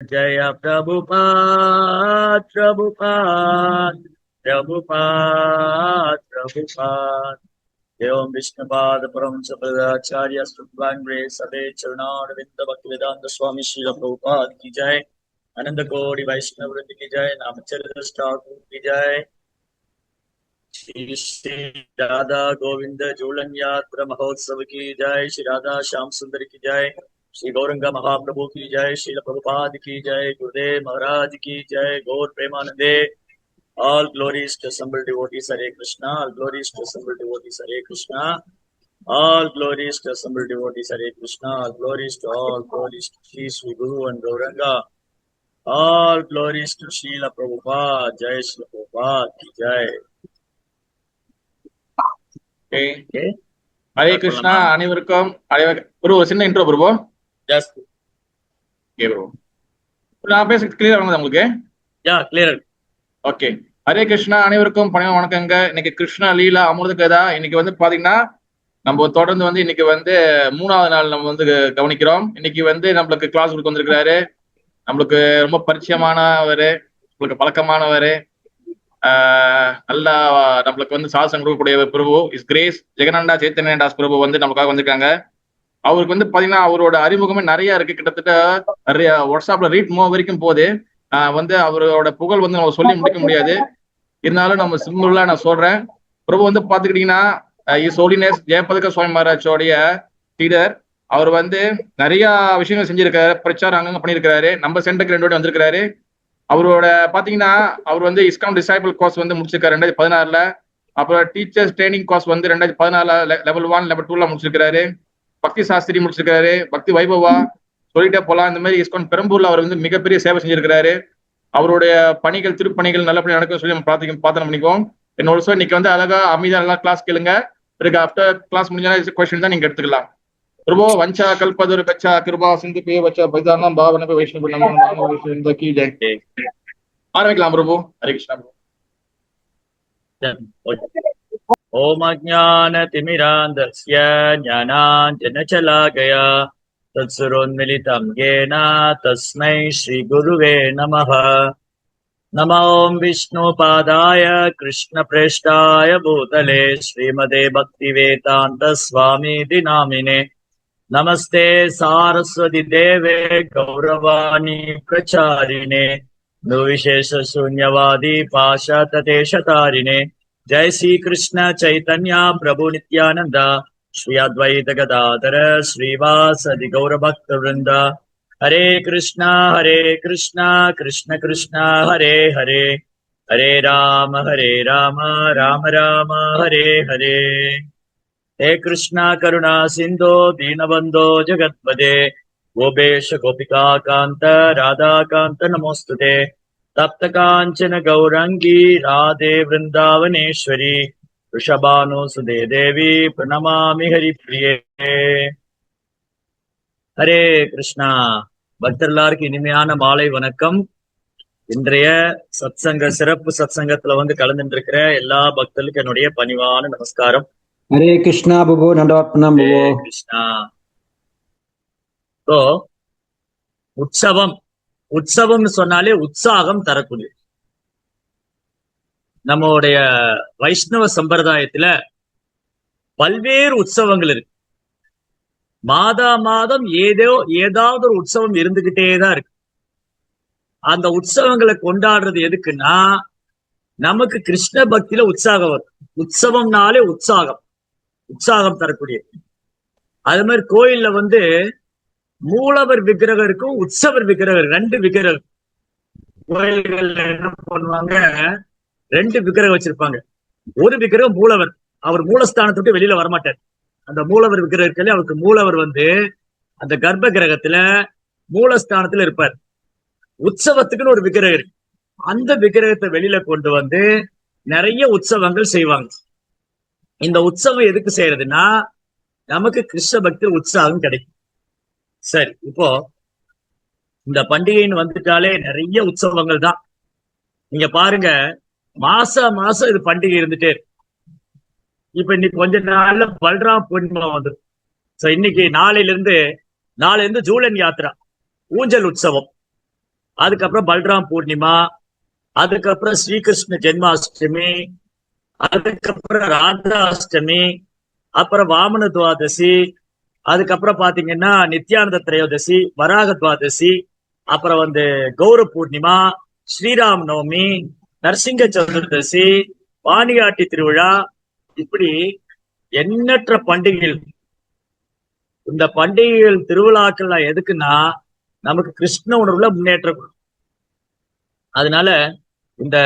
Jaya Prabhupada, Prabhupada, Prabhupada, Prabhupada. Devam Vishnupad Paramsa Pradacharya Suttvangre Sade Charunarvinda Bhaktivedanta Swami Srila Prabhupada ki jai. Ananda Kodi Vaishnava Vrind ki jai. Namacharya Thakur ki jai. Shri Shri Radha Govinda Julan Yatra Mahotsav ki jai. Shri Radha Shyam Sundar ki jai. Shri Gauranga महाप्रभु की जय, श्री प्रभुपाद की जय, गुरुदेव महाराज की जय, गौर प्रेमानंदे. All glories to assembled devotees, Hare Krishna. All glories to assembled devotees, Hare Krishna. All glories to assembled devotees, Hare Krishna. All glories to Sri Sri Guru and Gauranga. All glories to Srila Prabhupada. Jai Srila Prabhupada ki jai. Okay. Hare Krishna அனைவருக்கும் ஒரு சின்ன intro bro. Just okay bro. நான் பேசுறது கிளியரா வருதா உங்களுக்கு? யா clear. Okay. Hare Krishna அனைவருக்கும் பணிவான வணக்கங்க. இன்னைக்கு கிருஷ்ணா லீலா அமிர்த கதா. இன்னைக்கு வந்து பாத்தீங்கன்னா நம்ம தொடர்ந்து வந்து இன்னைக்கு வந்து 3வது நாள் நம்ம வந்து கவனிக்கிறோம். இன்னைக்கு வந்து நம்மளுக்கு கிளாஸ் கொடுக்க வந்திருக்கிறாரு. நம்மளுக்கு ரொம்ப பரிச்சயமானவர், நம்மளுக்கு பழக்கமானவர், நல்லா நம்மளுக்கு வந்து சாசனம் கொடுக்கக்கூடிய பிரபு இஸ் கிரேஸ் ஜெகநாண்டா சைத்தன்யா தாஸ் பிரபு வந்து நமக்காக வந்திருக்காங்க. அவருக்கு வந்து பாத்தீங்கன்னா அவரோட அறிமுகமே நிறைய இருக்கு. கிட்டத்தட்ட நிறைய வாட்ஸ்அப்ல ரீட் வரைக்கும் போது வந்து அவரோட புகழ் வந்து நம்ம சொல்லி முடிக்க முடியாது. இருந்தாலும் நம்ம சிம்பிளா நான் சொல்றேன். பிரபு வந்து பாத்துக்கிட்டீங்கன்னா இஸ் ஹோலினஸ் ஜெயபதக சுவாமி மகாராஜோடைய லீடர். அவர் வந்து நிறைய விஷயங்கள் செஞ்சிருக்காரு, பிரச்சாரம் அங்கங்க பண்ணியிருக்காரு. நம்ம சென்டருக்கு 2 வாட்டி வந்திருக்காரு. அவரோட பாத்தீங்கன்னா அவர் வந்து இஸ்கான் டிசைபிள் கோர்ஸ் வந்து முடிச்சிருக்காரு 2016. அப்புறம் டீச்சர்ஸ் ட்ரைனிங் கோர்ஸ் வந்து 2014 லெவல் 1 லெவல் 2 முடிச்சிருக்காரு. பக்தி சாஸ்திரி முடிச்சிருக்காரு, பக்தி வைபவா சொல்லிட்டே போலாம். இந்த மாதிரி இஸ்கான் பெரம்பூர்ல அவர் வந்து மிகப்பெரிய சேவை செஞ்சிருக்கிறாரு. அவருடைய பணிகள் திருப்பணிகள் நல்லபடி நடக்கும் சொல்லி நம்ம பிரார்த்தனை பண்ணிக்குவோம். என்னோட சார் இன்னைக்கு வந்து அழகா அமைதியா நல்லா கிளாஸ் கேளுங்க. பிறகு ஆஃப்டர் கிளாஸ் முடிஞ்சா கொஸ்டின் தான் நீங்க எடுத்துக்கலாம். பிரபோ வஞ்சா கல்பதுர் கச்சா கிருபா சிந்து பே வச்சா பைதானம் பாவன வைஷ்ணவ நமோ நாம வைஷ்ணவ கி ஜெய். ஆரம்பிக்கலாம் பிரபு. ஹரே கிருஷ்ணா பிரபு. ओम अज्ञानतिमिरान्धस्य ज्ञानाञ्जनशलाकया तत्सुरोन्मिलितं येन तस्मै श्रीगुरुवे नमः. नमो विष्णुपादाय कृष्णप्रेष्ठाय भूतले श्रीमते भक्तिवेदान्तस्वामीति नामिने. नमस्ते सारस्वती देवे गौरवाणी प्रचारिणे निर्विशेषशून्यवादी पाशातदेशतारिणे. जय श्री कृष्ण चैतन्य प्रभु नित्यानंद श्री अद्वैत गदाधर श्रीवासदि गौरभक्त वृंद. हरे कृष्णा कृष्ण कृष्ण हरे हरे, हरे राम राम राम हरे हरे. हे कृष्णा करुणा सिंधो दीनबंधो जगत्पदे गोपेश गोपिका कांत राधा कांत नमोस्तुते. तप्त कांचन गौरंगी राधे वृंदावनेश्वरी वृषभानुसुदे देवी प्रणमामि हरिप्रिये. ஹரே கிருஷ்ணா. பக்தர்களுக்கு இனிமையான மாலை வணக்கம். இன்றைய சத்சங்க சிறப்பு சத்சங்கத்துல வந்து கலந்துட்டு இருக்கிற எல்லா பக்தர்களுக்கும் என்னுடைய பணிவான நமஸ்காரம். ஹரே கிருஷ்ணா பிரபு. நந்தவர்ப்பணம் பிரபு. கிருஷ்ணா. உற்சவம்னு சொன்னாலே உற்சாகம் தரக்கூடிய நம்மளுடைய வைஷ்ணவ சம்பிரதாயத்துல பல்வேறு உற்சவங்கள் இருக்கு. மாதம் ஏதாவது ஒரு உற்சவம் இருந்துகிட்டே தான் இருக்கு. அந்த உற்சவங்களை கொண்டாடுறது எதுக்குன்னா நமக்கு கிருஷ்ண பக்தியில உற்சாகம் வரும். உற்சவம்னாலே உற்சாகம் தரக்கூடிய. அது மாதிரி கோயில்ல வந்து மூலவர் விக்கிரகம் இருக்கும், உற்சவர் விக்கிரகம், 2 விக்கிரகம். கோயில்கள்ல என்ன பண்ணுவாங்க, 2 விக்கிரகம் வச்சிருப்பாங்க. ஒரு விக்கிரகம் மூலவர், அவர் மூலஸ்தானத்தை விட்டு வெளியில வரமாட்டார். அந்த மூலவர் விக்கிரகம் இருக்கல, அவருக்கு மூலவர் வந்து அந்த கர்ப்ப கிரகத்துல மூலஸ்தானத்துல இருப்பார். உற்சவத்துக்குன்னு ஒரு விக்கிரகம் இருக்கு. அந்த விக்கிரகத்தை வெளியில கொண்டு வந்து நிறைய உற்சவங்கள் செய்வாங்க. இந்த உற்சவம் எதுக்கு செய்யறதுன்னா நமக்கு கிருஷ்ண பக்தி உற்சாகம் கிடைக்கும். சரி, இப்போ இந்த பண்டிகைன்னு வந்துட்டாலே நிறைய உற்சவங்கள் தான். நீங்க பாருங்க, மாசம் இது பண்டிகை இருந்துட்டே இருக்கு. இப்ப இன்னைக்கு கொஞ்ச நாள்ல பல்ராம் பூர்ணிமா வந்துடும். சோ இன்னைக்கு நாளையில இருந்து ஜூலன் யாத்திரா, ஊஞ்சல் உற்சவம். அதுக்கப்புறம் பல்ராம் பூர்ணிமா, அதுக்கப்புறம் ஸ்ரீகிருஷ்ண ஜென்மாஷ்டமி, அதுக்கப்புறம் ராதா அஷ்டமி, அப்புறம் வாமன துவாதசி, அதுக்கப்புறம் பாத்தீங்கன்னா நித்யானந்த திரையோதசி, வராக துவாதசி, அப்புறம் கௌர பூர்ணிமா, ஸ்ரீராம் நவமி, நரசிங்க சதுர்தசி, வாணியாட்டி திருவிழா, இப்படி எண்ணற்ற பண்டிகைகள். இந்த பண்டிகைகள் திருவிழாக்கள் எதுக்குன்னா நமக்கு கிருஷ்ண உணர்வுல முன்னேற்றம். அதனால இந்த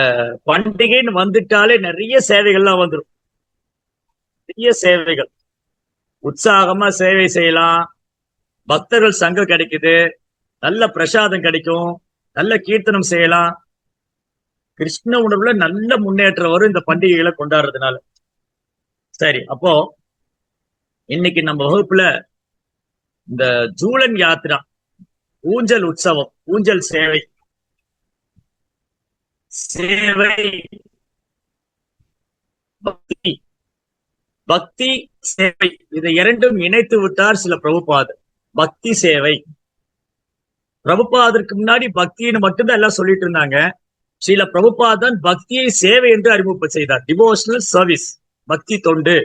பண்டிகைன்னு வந்துட்டாலே நிறைய சேவைகள்லாம் வந்துடும். நிறைய சேவைகள், உற்சாகமா சேவை செய்யலாம், பக்தர்கள் சங்கம் கிடைக்குது, நல்ல பிரசாதம் கிடைக்கும், நல்ல கீர்த்தனம் செய்யலாம். கிருஷ்ண உணர்வுல நல்ல முன்னேற்றம் வரும் இந்த பண்டிகைகளை கொண்டாடுறதுனால. சரி, அப்போ இன்னைக்கு நம்ம வகுப்புல இந்த ஜூலன் யாத்திரா, ஊஞ்சல் உற்சவம், ஊஞ்சல் சேவை, சேவை பக்தி, பக்தி சேவை, இதை இரண்டும் இணைத்து விட்டார் சில பிரபுபாதர். பக்தி சேவை, பிரபுபாதருக்கு முன்னாடி பக்தின்னு மட்டும்தான் எல்லாம் சொல்லிட்டு இருந்தாங்க. ஸ்ரீல பிரபுபாதன் பக்தியை சேவை என்று அறிமுக செய்தார். டிவோஷனல் சர்வீஸ், பக்தி தொண்டு,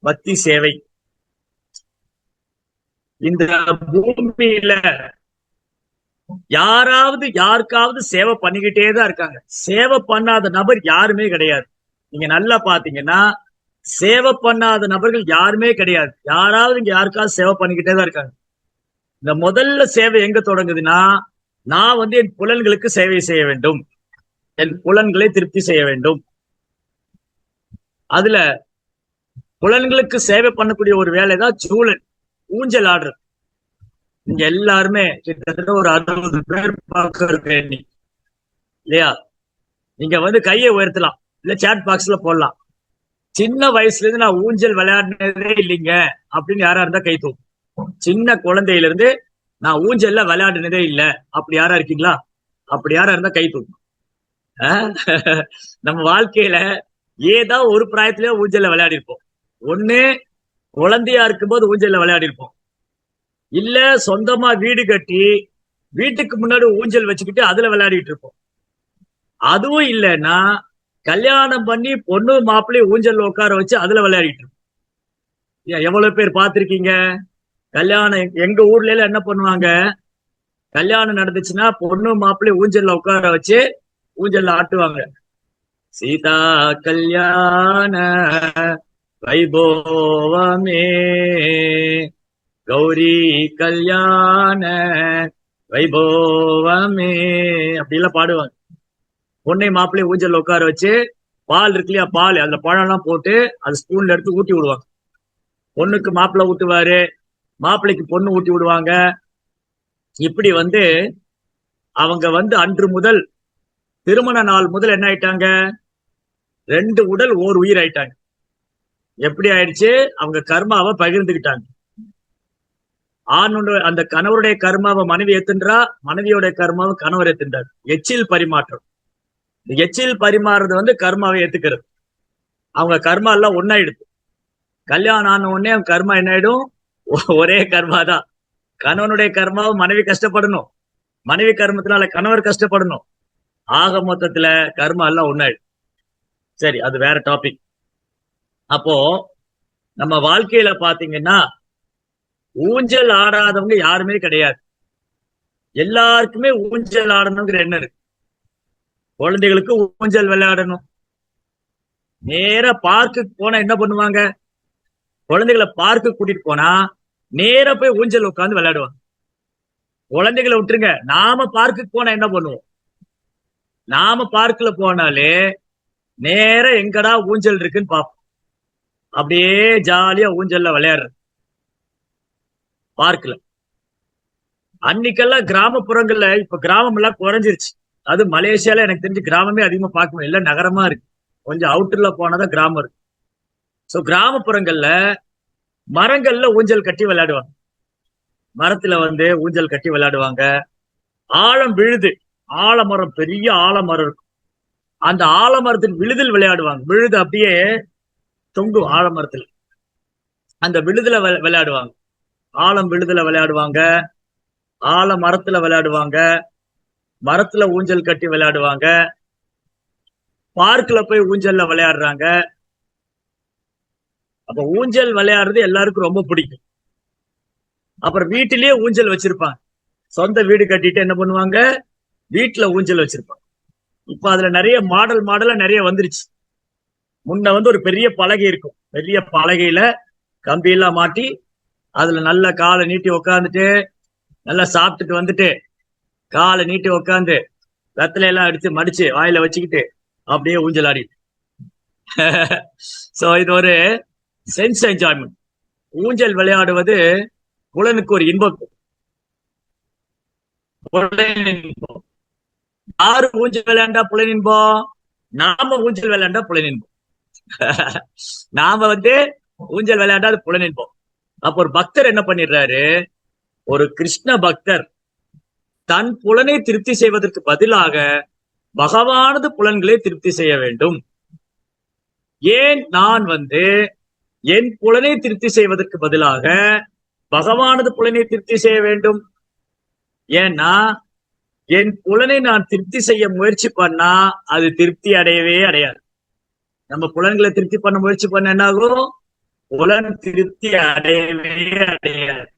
பக்தி சேவை. இந்த பூமியில யாராவது யாருக்காவது சேவை பண்ணிக்கிட்டே தான் இருக்காங்க. சேவை பண்ணாத நபர் யாருமே கிடையாது. நீங்க நல்லா பாத்தீங்கன்னா சேவை பண்ணாத நபர்கள் யாருமே கிடையாது. யாராவது இங்க யாருக்காவது சேவை பண்ணிக்கிட்டே தான் இருக்காங்க. இந்த முதல்ல சேவை எங்க தொடங்குதுன்னா, நான் என் புலன்களுக்கு சேவை செய்ய வேண்டும், என் புலன்களை திருப்தி செய்ய வேண்டும். அதுல புலன்களுக்கு சேவை பண்ணக்கூடிய ஒரு வேலைதான் ஜூலன், ஊஞ்சல் ஆடுறது. இங்க எல்லாருமே கிட்டத்தட்ட ஒரு 60 பேர் பார்க்க இருக்கேன் இல்லையா? நீங்க கையை உயர்த்தலாம், இல்ல சாட் பாக்ஸ்ல போடலாம். சின்ன வயசுல இருந்து நான் ஊஞ்சல் விளையாடினதே இல்லைங்க அப்படின்னு யாரா இருந்தா கை தூக்கும். சின்ன குழந்தையில இருந்து நான் ஊஞ்சல்ல விளையாடினதே இல்ல அப்படி யாரா இருக்கீங்களா? அப்படி யாரா இருந்தா கை தூக்கும். நம்ம வாழ்க்கையில ஏதோ ஒரு பிராயத்திலேயே ஊஞ்சல்ல விளையாடி இருப்போம். ஒண்ணு குழந்தையா இருக்கும்போது ஊஞ்சல்ல விளையாடி இருப்போம், இல்ல சொந்தமா வீடு கட்டி வீட்டுக்கு முன்னாடி ஊஞ்சல் வச்சுக்கிட்டு அதுல விளையாடிட்டு இருப்போம். அதுவும் இல்லைன்னா கல்யாணம் பண்ணி பொண்ணு மாப்பிள்ளை ஊஞ்சல்ல உட்கார வச்சு அதுல விளையாடிட்டு இருப்போம். எவ்வளவு பேர் பார்த்திருக்கீங்க? கல்யாணம் எங்க ஊர்ல எல்லாம் என்ன பண்ணுவாங்க, கல்யாணம் நடந்துச்சுன்னா பொண்ணு மாப்பிள்ளை ஊஞ்சல்ல உட்கார வச்சு ஊஞ்சல்ல ஆட்டுவாங்க. சீதா கல்யாண வைபோவமே, கௌரி கல்யாண வைபோவமே அப்படிலாம் பாடுவாங்க. பொண்ணை மாப்பிள்ளை ஊஞ்சல் உட்கார வச்சு பால் இருக்கு இல்லையா, பால், அதுல பழம் எல்லாம் போட்டு அது ஸ்பூன்ல எடுத்து ஊட்டி விடுவாங்க. பொண்ணுக்கு மாப்பிள்ளை ஊட்டுவாரு, மாப்பிள்ளைக்கு பொண்ணு ஊட்டி விடுவாங்க. இப்படி அவங்க அன்று முதல் திருமண நாள் முதல் என்ன ஆயிட்டாங்க, 2 உடல் ஓர் உயிர் ஆயிட்டாங்க. எப்படி ஆயிடுச்சு? அவங்க கர்மாவை பகிர்ந்துகிட்டாங்க. ஆண் அந்த கணவருடைய கர்மாவை மனைவி ஏத்துன்றா, மனைவியோட கர்மாவை கணவர் ஏத்துன்றார். எச்சில் பரிமாற்றம். எச்சில் பரிமாறுறது கர்மாவை ஏத்துக்கிறது. அவங்க கர்மா எல்லாம் ஒன்னாயிடுது. கல்யாணம் ஆன உடனே அவங்க கர்மா என்ன ஆயிடும்? ஒரே கர்மா தான். கணவனுடைய கர்மாவை மனைவி கஷ்டப்படணும், மனைவி கர்மத்தினால கணவர் கஷ்டப்படணும். ஆக மொத்தத்துல கர்மா எல்லாம் ஒன்னாயிடும். சரி, அது வேற டாபிக். அப்போ நம்ம வாழ்க்கையில பாத்தீங்கன்னா ஊஞ்சல் ஆடாதவங்க யாருமே கிடையாது. எல்லாருக்குமே ஊஞ்சல் ஆடணுங்கிற எண்ணம் இருக்கு. குழந்தைகளுக்கு ஊஞ்சல் விளையாடணும். நேரா பார்க்குக்கு போனா என்ன பண்ணுவாங்க? குழந்தைகளை பார்க்கு கூட்டிட்டு போனா நேரா போய் ஊஞ்சல் உட்காந்து விளையாடுவாங்க. குழந்தைகளை விட்டுருங்க, நாம பார்க்குக்கு போனா என்ன பண்ணுவோம்? நாம பார்க்ல போனாலே நேரா எங்கடா ஊஞ்சல் இருக்குன்னு பார்ப்போம். அப்படியே ஜாலியா ஊஞ்சல்ல விளையாடுறது பார்க்கல. அன்னைக்கெல்லாம் கிராமப்புறங்கள்ல, இப்ப கிராமம் எல்லாம் குறைஞ்சிருச்சு. அது மலேசியால எனக்கு தெரிஞ்சு கிராமமே அதிகமா பார்க்க முடியும், இல்ல நகரமா இருக்கு. கொஞ்சம் அவுட்டர்ல போனாதான் கிராமம் இருக்கு. சோ கிராமப்புறங்கள்ல மரங்கள்ல ஊஞ்சல் கட்டி விளையாடுவாங்க. மரத்துல ஊஞ்சல் கட்டி விளையாடுவாங்க. ஆழம் விழுது, ஆலமரம், பெரிய ஆலமரம் இருக்கும். அந்த ஆலமரத்தின் விழுதில் விளையாடுவாங்க. விழுது அப்படியே தொங்கும் ஆலமரத்துல, அந்த விழுதுல விளையாடுவாங்க. ஆழம் விழுதுல விளையாடுவாங்க, ஆல மரத்துல விளையாடுவாங்க. மரத்துல ஊஞ்சல் கட்டி விளையாடுவாங்க, பார்க்ல போய் ஊஞ்சல்ல விளையாடுறாங்க. அப்ப ஊஞ்சல் விளையாடுறது எல்லாருக்கும் ரொம்ப பிடிக்கும். அப்புறம் வீட்டிலேயே ஊஞ்சல் வச்சிருப்பாங்க. சொந்த வீடு கட்டிட்டு என்ன பண்ணுவாங்க, வீட்டுல ஊஞ்சல் வச்சிருப்பாங்க. இப்ப அதுல நிறைய மாடலா நிறைய வந்துருச்சு. முன்ன ஒரு பெரிய பலகை இருக்கும், பெரிய பலகையில கம்பியெல்லாம் மாட்டி அதுல நல்ல காலை நீட்டி உக்காந்துட்டு நல்லா சாப்பிட்டுட்டு வந்துட்டு காலை நீட்டி உக்காந்து வெத்தலை எல்லாம் எடுத்து மடிச்சு வாயில வச்சுக்கிட்டு அப்படியே ஊஞ்சல் ஆடிட்டு சோ இது ஒரு சென்ஸ் என்ஜாய்மெண்ட். ஊஞ்சல் விளையாடுவது புலனுக்கு ஒரு இன்பம். யாரு ஊஞ்சல் விளையாண்டா புலனின்போம்? நாம ஊஞ்சல் விளையாண்டா புலனின்போம். நாம ஊஞ்சல் விளையாண்டா அது புலனின்போம். அப்ப ஒரு பக்தர் என்ன பண்ணிடுறாரு, ஒரு கிருஷ்ண பக்தர் தன் புலனை திருப்தி செய்வதற்கு பதிலாக பகவானது புலன்களை திருப்தி செய்ய வேண்டும். ஏன் நான் என் புலனை திருப்தி செய்வதற்கு பதிலாக பகவானது புலனை திருப்தி செய்ய வேண்டும்? ஏன்னா என் புலனை நான் திருப்தி செய்ய முயற்சி பண்ணா அது திருப்தி அடையவே அடையாது. நம்ம புலன்களை திருப்தி பண்ண முயற்சி பண்ண என்ன ஆகும்? புலன் திருப்தி அடையவே அடையாது.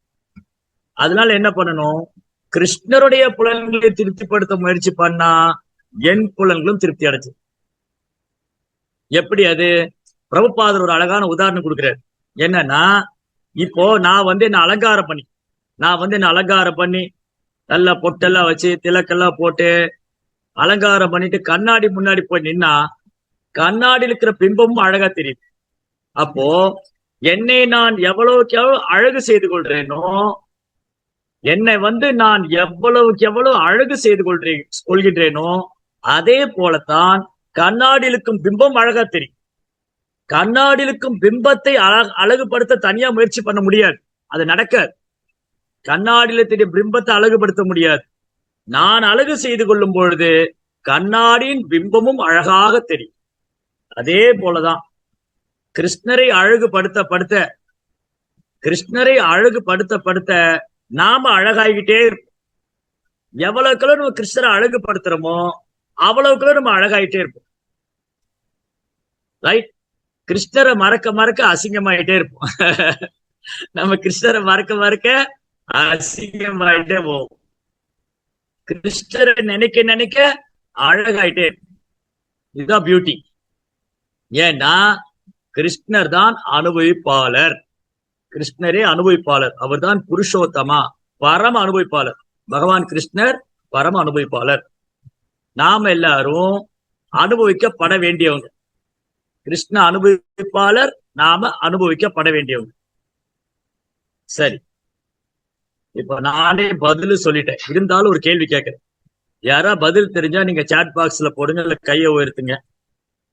அதனால என்ன பண்ணணும், கிருஷ்ணருடைய புலன்களை திருப்திப்படுத்த முயற்சி பண்ணா என் புலன்களும் திருப்தி அடைச்சு. எப்படி அது? பிரபுபாதர் ஒரு அழகான உதாரணம் கொடுக்கிறார். என்னன்னா, இப்போ நான் என்ன அலங்காரம் பண்ணி நல்லா பொட்டெல்லாம் வச்சு திலக்கெல்லாம் போட்டு அலங்காரம் பண்ணிட்டு கண்ணாடி முன்னாடி போய் நின்னா கண்ணாடியில் இருக்கிற பிம்பமும் அழகா தெரியுது. அப்போ என்னை நான் எவ்வளவுக்கு எவ்வளவு அழகு செய்து கொள்றேனோ, என்னை நான் எவ்வளவுக்கு எவ்வளவு அழகு செய்து கொள்கின்றேனோ அதே போலத்தான் கண்ணாடியிலுக்கும் பிம்பம் அழகா தெரியும். கண்ணாடியிலுக்கும் பிம்பத்தை அழகுபடுத்த தனியா முயற்சி பண்ண முடியாது, அது நடக்காது. கண்ணாடியில தெரிய பிம்பத்தை அழகுபடுத்த முடியாது. நான் அழகு செய்து கொள்ளும் பொழுது கண்ணாடியின் பிம்பமும் அழகாக தெரியும். அதே போலதான் கிருஷ்ணரை அழகுபடுத்த நாம அழகாகிட்டே இருப்போம். எவ்வளவுக்குள்ள நம்ம கிருஷ்ணரை அழகுபடுத்துறோமோ அவ்வளவுக்குள்ள நம்ம அழகாயிட்டே இருப்போம். ரைட்? கிருஷ்ணரை மறக்க அசிங்கமாயிட்டே இருப்போம். நம்ம கிருஷ்ணரை மறக்க அசிங்கமாயிட்டே போவோம். கிருஷ்ணரை நினைக்க அழகாயிட்டே இருக்கும். இதுதான் பியூட்டி. ஏன்னா கிருஷ்ணர் தான் அனுபவிப்பாளர். கிருஷ்ணரே அனுபவிப்பாளர். அவர் தான் புருஷோத்தமா, பரம அனுபவிப்பாளர். பகவான் கிருஷ்ணர் பரம அனுபவிப்பாளர். நாம எல்லாரும் அனுபவிக்கப்பட வேண்டியவங்க. கிருஷ்ண அனுபவிப்பாளர், நாம அனுபவிக்கப்பட வேண்டியவங்க. சரி, இப்ப நானே பதில் சொல்லிட்டேன். இருந்தாலும் ஒரு கேள்வி கேட்கிறேன். யாரா பதில் தெரிஞ்சா நீங்க சாட் பாக்ஸ்ல போடுங்க, இல்ல கையை உயர்த்துங்க.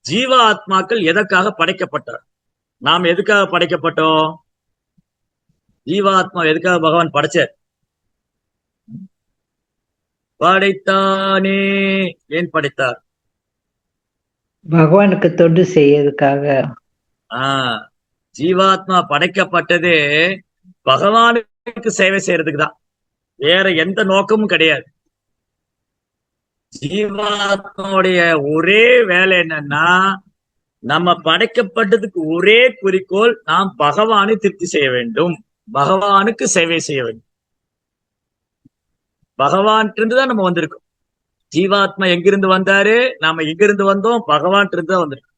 ஜீவ ஆத்மாக்கள் எதற்காக படைக்கப்பட்டார்? நாம் எதுக்காக படைக்கப்பட்டோம்? ஜீவாத்மா எதுக்காக பகவான் படைச்சார்? படைத்தானே. ஏன் படைத்தார்? பகவானுக்கு தொண்டு செய்யறதுக்காக. ஜீவாத்மா படைக்கப்பட்டது பகவானுக்கு சேவை செய்யறதுக்கு தான், வேற எந்த நோக்கமும் கிடையாது. ஜீவாத்மாவுடைய ஒரே வேலை என்னன்னா, நம்ம படைக்கப்பட்டதுக்கு ஒரே குறிக்கோள், நாம் பகவானை திருப்தி செய்ய வேண்டும், பகவானுக்கு சேவை செய்ய வேண்டும். பகவான் இருந்துதான் நம்ம வந்திருக்கோம். ஜீவாத்மா எங்கிருந்து வந்தாரு? நாம எங்கிருந்து வந்தோம்? பகவான் இருந்து தான் வந்திருக்கோம்.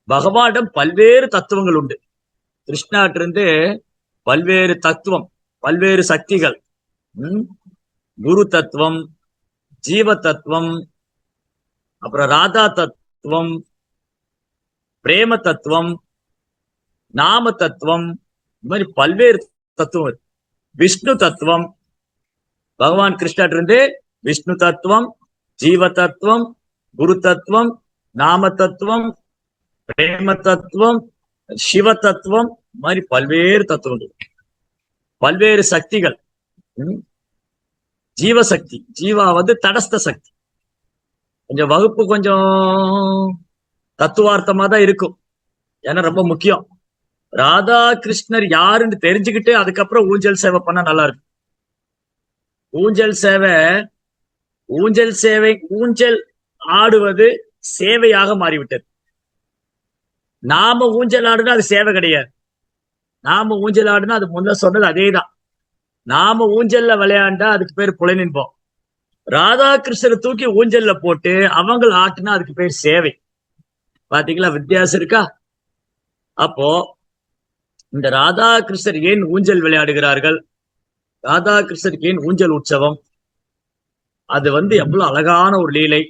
பகவானிடம் பல்வேறு தத்துவங்கள் உண்டு. கிருஷ்ணாட்டிருந்து பல்வேறு தத்துவம், பல்வேறு சக்திகள். குரு தத்துவம், ஜீவ தத்துவம், அப்புறம் ராதா தத்துவம், பிரேம தத்துவம், நாம தத்துவம், இந்த மாதிரி பல்வேறு தத்துவம். விஷ்ணு தத்துவம், பகவான் கிருஷ்ணாட்டிருந்து விஷ்ணு தத்துவம், ஜீவ தத்துவம், குரு தத்துவம், நாம தத்துவம், பிரேம தத்துவம், சிவ தத்துவம், மாதிரி பல்வேறு தத்துவங்கள், பல்வேறு சக்திகள். ஜீவசக்தி, ஜீவா தடஸ்த சக்தி. கொஞ்சம் வகுப்பு கொஞ்சம் தத்துவார்த்தமா தான் இருக்கும், ஏன்னா ரொம்ப முக்கியம். ராதா கிருஷ்ணர் யாருன்னு தெரிஞ்சுக்கிட்டு அதுக்கப்புறம் ஊஞ்சல் சேவை பண்ணா நல்லா இருக்கும். ஊஞ்சல் சேவை ஊஞ்சல் ஆடுவது சேவையாக மாறிவிட்டது. நாம ஊஞ்சல் ஆடுனா அது சேவை கிடையாது. நாம ஊஞ்சல் ஆடுனா அது முன்ன சொன்னது அதேதான். நாம ஊஞ்சல்ல விளையாண்டா அதுக்கு பேர் புலனின்போம். ராதாகிருஷ்ணரை தூக்கி ஊஞ்சல்ல போட்டு அவங்க ஆட்டுனா அதுக்கு பேர் சேவை. பாத்தீங்களா வித்தியாசம் இருக்கா? அப்போ இந்த ராதாகிருஷ்ணர் ஏன் ஊஞ்சல் விளையாடுகிறார்கள்? ராதாகிருஷ்ணருக்கு ஏன் ஊஞ்சல் உற்சவம்? அது எவ்வளவு அழகான ஒரு லீலை.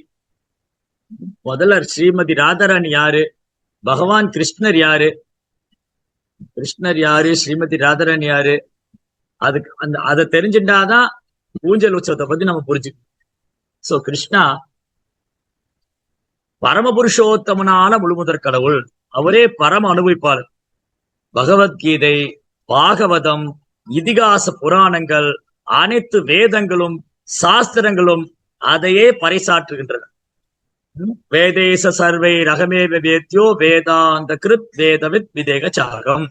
முதல்ல ஸ்ரீமதி ராதாராணி யாரு? பகவான் கிருஷ்ணர் யாரு? ஸ்ரீமதி ராதாராணி யாரு? அதுக்கு அதை தெரிஞ்சுட்டாதான் ஊஞ்சல் உற்சவத்தை பத்தி நம்ம புரிஞ்சுக்கணும். சோ கிருஷ்ணா பரமபுருஷோத்தமனான முழுமுதற் கடவுள். அவரே பரம அனுபவிப்பாளர். பகவத்கீதை, பாகவதம், இதிகாச புராணங்கள், அனைத்து வேதங்களும் சாஸ்திரங்களும் அதையே பறைசாற்றுகின்றன. வேதேச சர்வை ரகமேவ வேத்யோ வேதாந்த கிருத் வேதவித் விதேக சாகம்.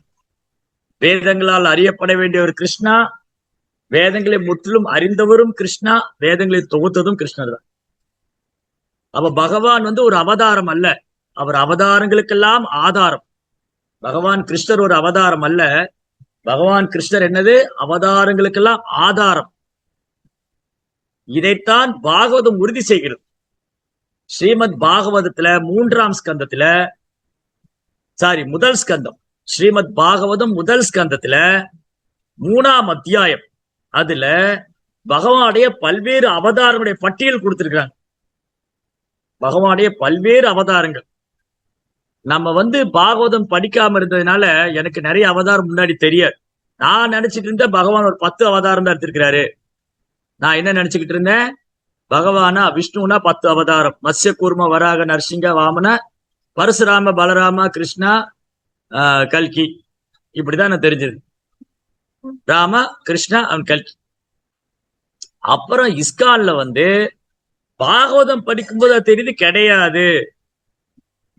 வேதங்களால் அறியப்பட வேண்டிய ஒரு கிருஷ்ணா, வேதங்களை முற்றிலும் அறிந்தவரும் கிருஷ்ணா, வேதங்களை தொகுத்ததும் கிருஷ்ணர் தான். அப்ப பகவான் ஒரு அவதாரம் அல்ல, அவர் அவதாரங்களுக்கெல்லாம் ஆதாரம். பகவான் கிருஷ்ணர் ஒரு அவதாரம் அல்ல, பகவான் கிருஷ்ணர் என்னது? அவதாரங்களுக்கெல்லாம் ஆதாரம். இதைத்தான் பாகவதம் உறுதி செய்கிறது. ஸ்ரீமத் பாகவதத்துல முதல் ஸ்கந்தம், ஸ்ரீமத் பாகவதம் முதல் ஸ்கந்தத்துல 3ஆம் அத்தியாயம், அதுல பகவானுடைய பல்வேறு அவதாரங்களுடைய பட்டியல் கொடுத்திருக்காங்க. பகவானுடைய பல்வேறு அவதாரங்கள். நம்ம பாகவதம் படிக்காம இருந்ததுனால எனக்கு நிறைய அவதாரம் முன்னாடி தெரியாது. நான் நினைச்சிட்டு இருந்தேன் பகவான் ஒரு 10 அவதாரம் தான் எடுத்திருக்கிறாரு. நான் என்ன நினைச்சுக்கிட்டு இருந்தேன்? பகவானா விஷ்ணுனா 10 அவதாரம், மத்ஸ்ய கூர்ம வராக நரசிங்க வாமன பரசுராம பலராம கிருஷ்ணா கல்கி, இப்படிதான் நான் தெரிஞ்சது. ராம கிருஷ்ணா அவன் கல்கி. அப்புறம் இஸ்கான்ல பாகவதம் படிக்கும்போது அது தெரியுது கிடையாது.